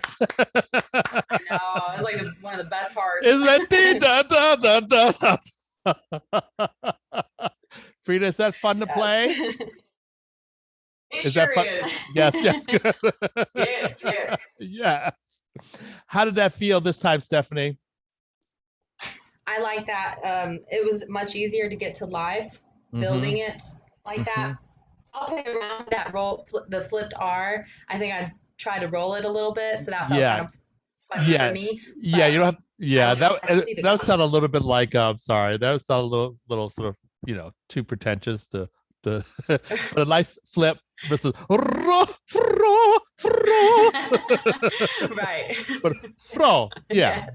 know. It's like one of the best parts. Is that Freda, is that fun to play? It sure is. Yes, good. Yes. Yes. How did that feel this time, Stephanie? I like that. It was much easier to get to live, building it like that. I'll play around that the flipped R. I think I'd try to roll it a little bit, so that felt kind of funny for me. Yeah, you don't have. Yeah, that sounded a little bit like. Sorry, that sounded a little sort of too pretentious. But a nice flip versus right. But fro, yeah.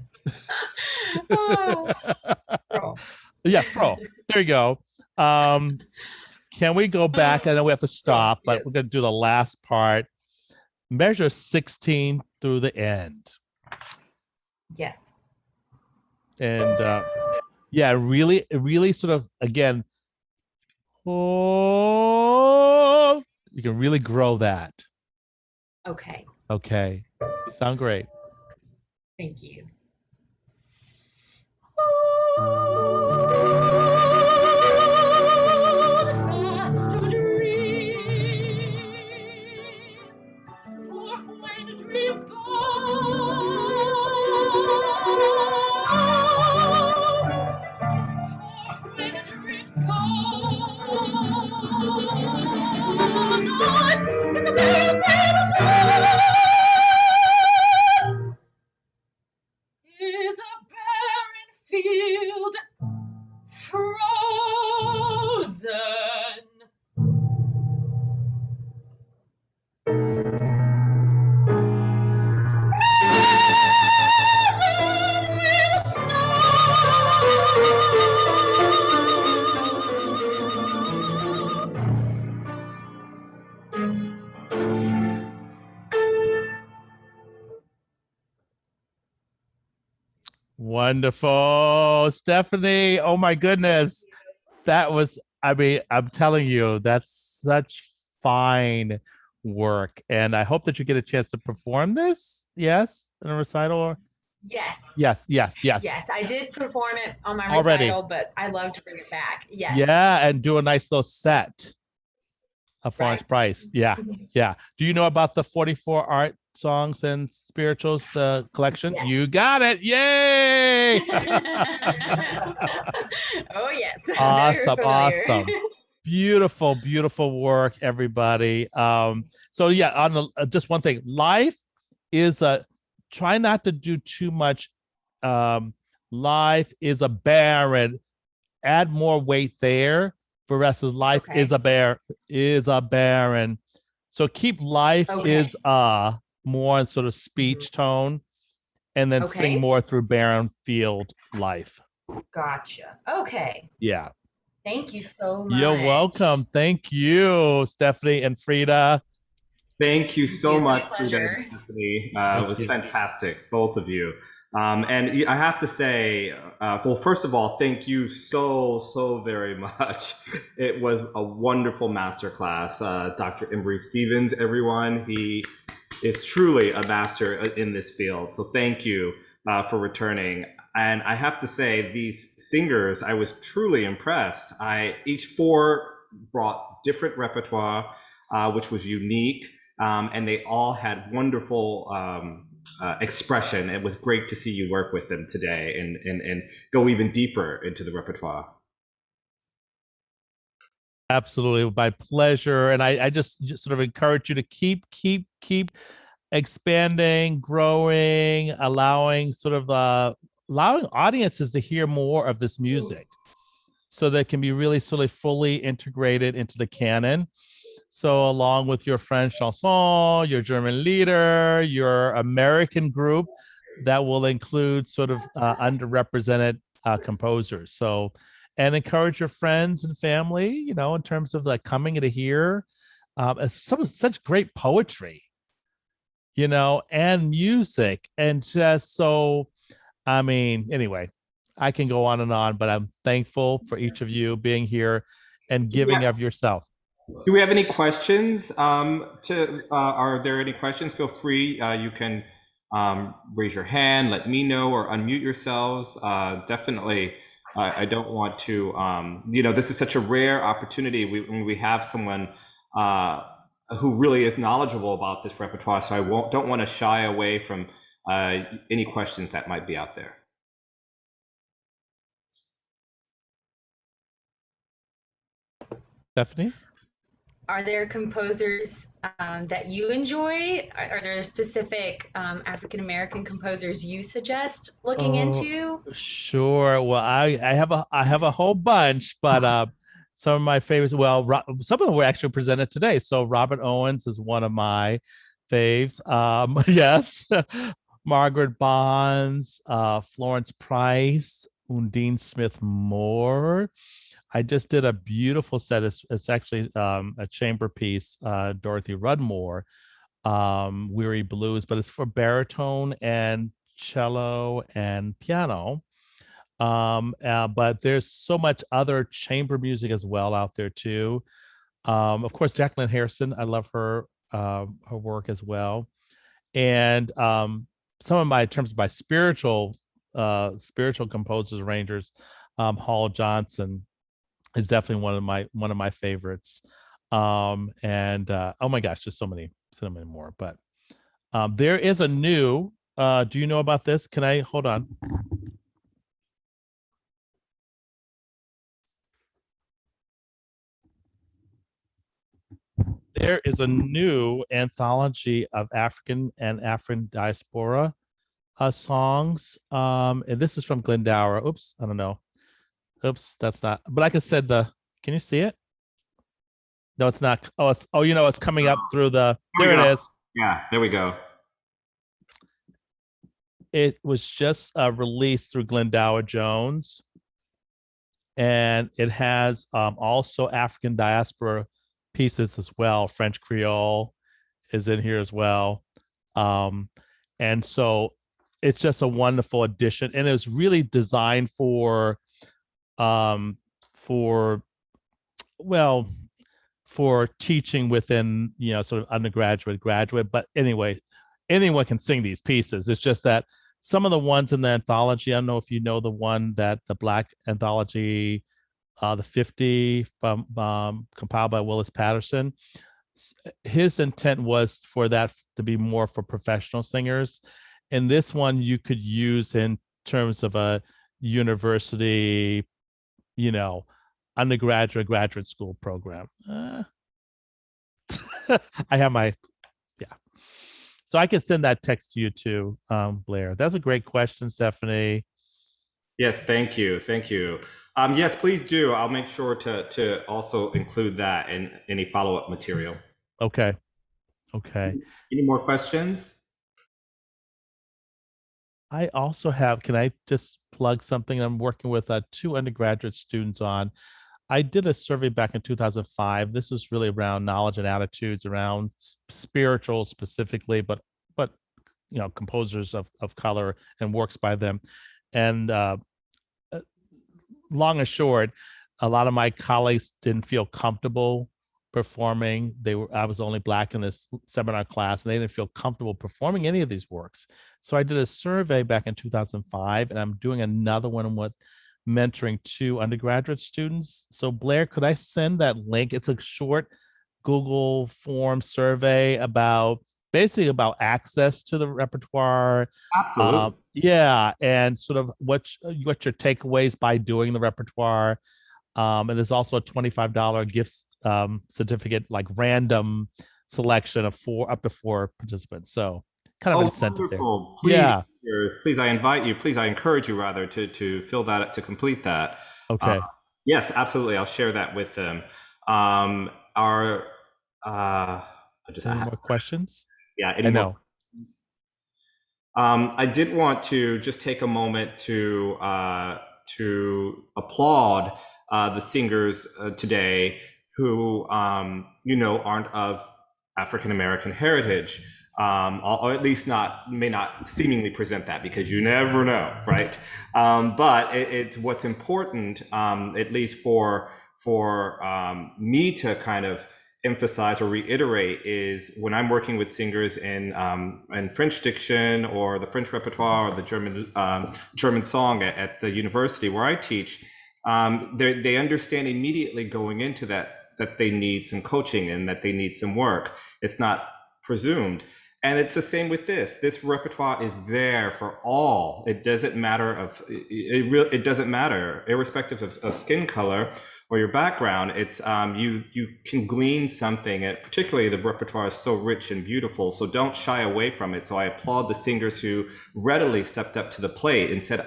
Fro. Yeah, fro. There you go. Can we go back? I know we have to stop, but we're going to do the last part. Measure 16 through the end. Yes. And really sort of, again, you can really grow that. Okay. Okay. You sound great. Thank you. Fast to dreams, for when dreams go, for when dreams go, not in the is a barren field frozen. Wonderful. Stephanie, oh my goodness. That was, I mean, I'm telling you, that's such fine work. And I hope that you get a chance to perform this. Yes, in a recital. Yes. Yes. Yes, I did perform it on my Already. recital, but I'd love to bring it back. Yes. Yeah, and do a nice little set of Florence Right. Price. Yeah. Do you know about the 44 art songs and spirituals, the collection? Yes. You got it. Yay! Oh yes. Awesome, Very familiar. awesome. Beautiful work, everybody. So yeah, on the just one thing, life is a try not to do too much. Life is a barren. Add more weight there. For rest of life Okay. is a barren. So keep life is more sort of speech tone, and then sing more through barren field life. Gotcha. Okay. Yeah. Thank you so much. You're welcome. Thank you, Stephanie and Freda. Thank you so much, pleasure. Freda and Stephanie. It was fantastic, both of you. And I have to say, well, first of all, thank you so very much. It was a wonderful masterclass. Dr. Emery Stevens, everyone, he is truly a master in this field. So thank you for returning. And I have to say, these singers, I was truly impressed. Each four brought different repertoire, which was unique, and they all had wonderful expression. It was great to see you work with them today and go even deeper into the repertoire. Absolutely, my pleasure. And I just sort of encourage you to keep expanding, growing, allowing audiences to hear more of this music, so that it can be really sort of fully integrated into the canon. So along with your French chanson, your German lieder, your American group, that will include sort of underrepresented composers. So, and encourage your friends and family, you know, in terms of like coming to hear such great poetry, you know, and music, and just so, I mean, anyway, I can go on and on, but I'm thankful for each of you being here and giving of yourself. Do we have any questions? Are there any questions? Feel free. You can raise your hand, let me know, or unmute yourselves. Definitely, I don't want to. You know, this is such a rare opportunity when we have someone who really is knowledgeable about this repertoire. So I don't want to shy away from any questions that might be out there. Stephanie? Are there composers that you enjoy? Are there specific African American composers you suggest looking into? Sure. Well, I have a whole bunch, but some of my favorites. Well, some of them were actually presented today. So Robert Owens is one of my faves. Yes, Margaret Bonds, Florence Price, Undine Smith Moore. I just did a beautiful set. It's actually a chamber piece, Dorothy Rudmore, Weary Blues, but it's for baritone and cello and piano. But there's so much other chamber music as well out there too. Of course, Jacqueline Hairston, I love her work as well. And some of my, in terms of my spiritual composers, arrangers, Hall Johnson is definitely one of my favorites. And oh my gosh, there's so many more. But there is a new. Do you know about this? Can I hold on? There is a new anthology of African and African diaspora songs. And this is from Glendower. Oops, I don't know. Oops, that's not. But like I said, can you see it? No, it's not. Oh, you know, it's coming up through the. There it is. Yeah, there we go. It was just released through Glendower Jones, and it has also African diaspora pieces as well. French Creole is in here as well, and so it's just a wonderful addition, and it was really designed for um for well for teaching within, sort of undergraduate, graduate. But anyway, anyone can sing these pieces. It's just that some of the ones in the anthology, I don't know if you know the one that the Black anthology, the 50, compiled by Willis Patterson. His intent was for that to be more for professional singers. And this one you could use in terms of a university, undergraduate, graduate school program. I have my, yeah. So I can send that text to you too, Blair. That's a great question, Stephanie. Yes, thank you. Thank you. Yes, please do. I'll make sure to also include that in any follow-up material. Okay. Any more questions? I also have, can I just plug something I'm working with 2 undergraduate students on? I did a survey back in 2005. This was really around knowledge and attitudes around spiritual specifically, but composers of color and works by them. And long and short, a lot of my colleagues didn't feel comfortable performing. I was the only Black in this seminar class, and they didn't feel comfortable performing any of these works. So I did a survey back in 2005, and I'm doing another one with mentoring 2 undergraduate students. So Blair, could I send that link? It's a short Google form survey basically about access to the repertoire. Absolutely. Yeah, and sort of what your takeaways by doing the repertoire. And there's also a $25 gift certificate, like random selection of up to 4 participants. So kind of incentive wonderful. there. Please, I invite you, please, I encourage you rather to fill that, to complete that. Okay. Yes, absolutely. I'll share that with them. Any more questions? Yeah, I know. I did want to just take a moment to applaud the singers today who aren't of African American heritage, or at least may not seemingly present that, because you never know, right? But it's what's important, at least for me to kind of emphasize or reiterate, is when I'm working with singers in French diction or the French repertoire or the German song at the university where I teach, they understand immediately going into that they need some coaching and that they need some work. It's not presumed. And it's the same with this. This repertoire is there for all. It doesn't matter it doesn't matter, irrespective of skin color or your background. It's you can glean something, and particularly the repertoire is so rich and beautiful. So don't shy away from it. So I applaud the singers who readily stepped up to the plate and said,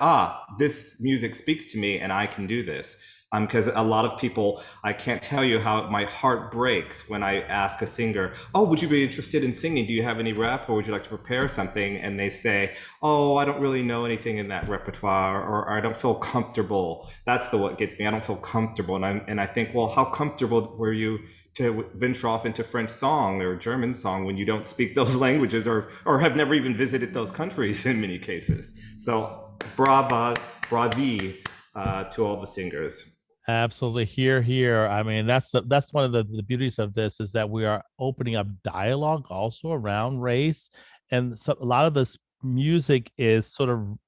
this music speaks to me and I can do this. Because a lot of people, I can't tell you how my heart breaks when I ask a singer, would you be interested in singing? Do you have any rep, or would you like to prepare something? And they say, I don't really know anything in that repertoire, or I don't feel comfortable. That's what gets me. I don't feel comfortable. And I think, well, how comfortable were you to venture off into French song or German song when you don't speak those languages, or have never even visited those countries in many cases? So bravi to all the singers. Absolutely. Here. I mean, that's one of the beauties of this, is that we are opening up dialogue also around race. And so a lot of this music is sort of,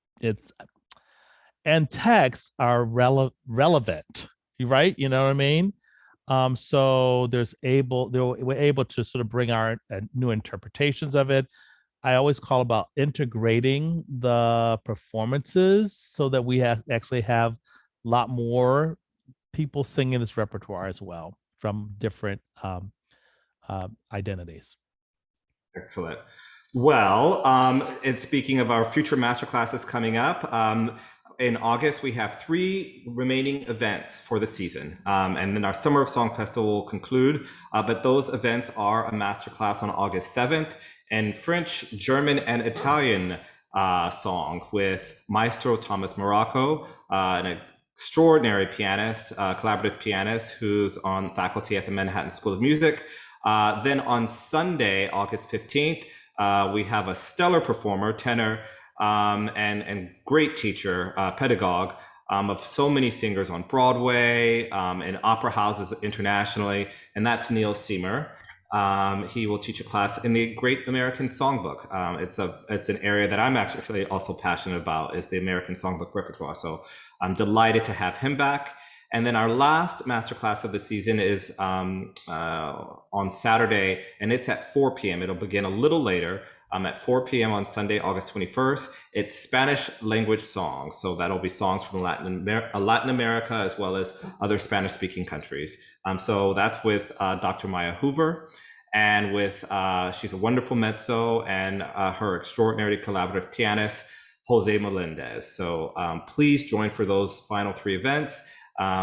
and texts are relevant, right? You know what I mean? So we're able to sort of bring our new interpretations of it. I always call about integrating the performances so that we actually have a lot more people singing this repertoire as well from different identities. Excellent. Well, and speaking of our future masterclasses coming up, in August, we have 3 remaining events for the season. And then our Summer of Song Festival will conclude. But those events are a masterclass on August 7th in French, German, and Italian song with Maestro Thomas Morocco, an extraordinary pianist, collaborative pianist who's on faculty at the Manhattan School of Music. Then on Sunday, August 15th, we have a stellar performer, tenor and great teacher, pedagogue of so many singers on Broadway and opera houses internationally, and that's Neil Semer. He will teach a class in the Great American Songbook. It's an area that I'm actually also passionate about, is the American Songbook repertoire. So I'm delighted to have him back. And then our last masterclass of the season is on Saturday, and it's at 4 p.m. It'll begin a little later. At 4 p.m. on Sunday, August 21st. It's Spanish language songs. So that'll be songs from Latin America, as well as other Spanish-speaking countries. So that's with Dr. Maya Hoover, and with she's a wonderful mezzo, and her extraordinary collaborative pianist, Jose Melendez. So please join for those final 3 events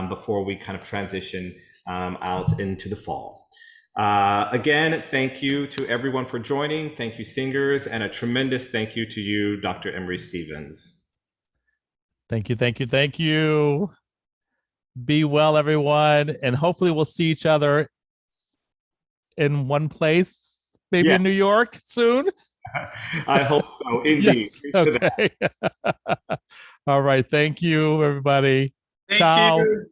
before we kind of transition out into the fall. Again, thank you to everyone for joining. Thank you, singers, and a tremendous thank you to you, Dr. Emery Stevens. Thank you, thank you, thank you. Be well, everyone, and hopefully we'll see each other in one place, maybe in New York soon. I hope so, indeed. Yes. Okay. All right, thank you, everybody. Thank Ciao. you.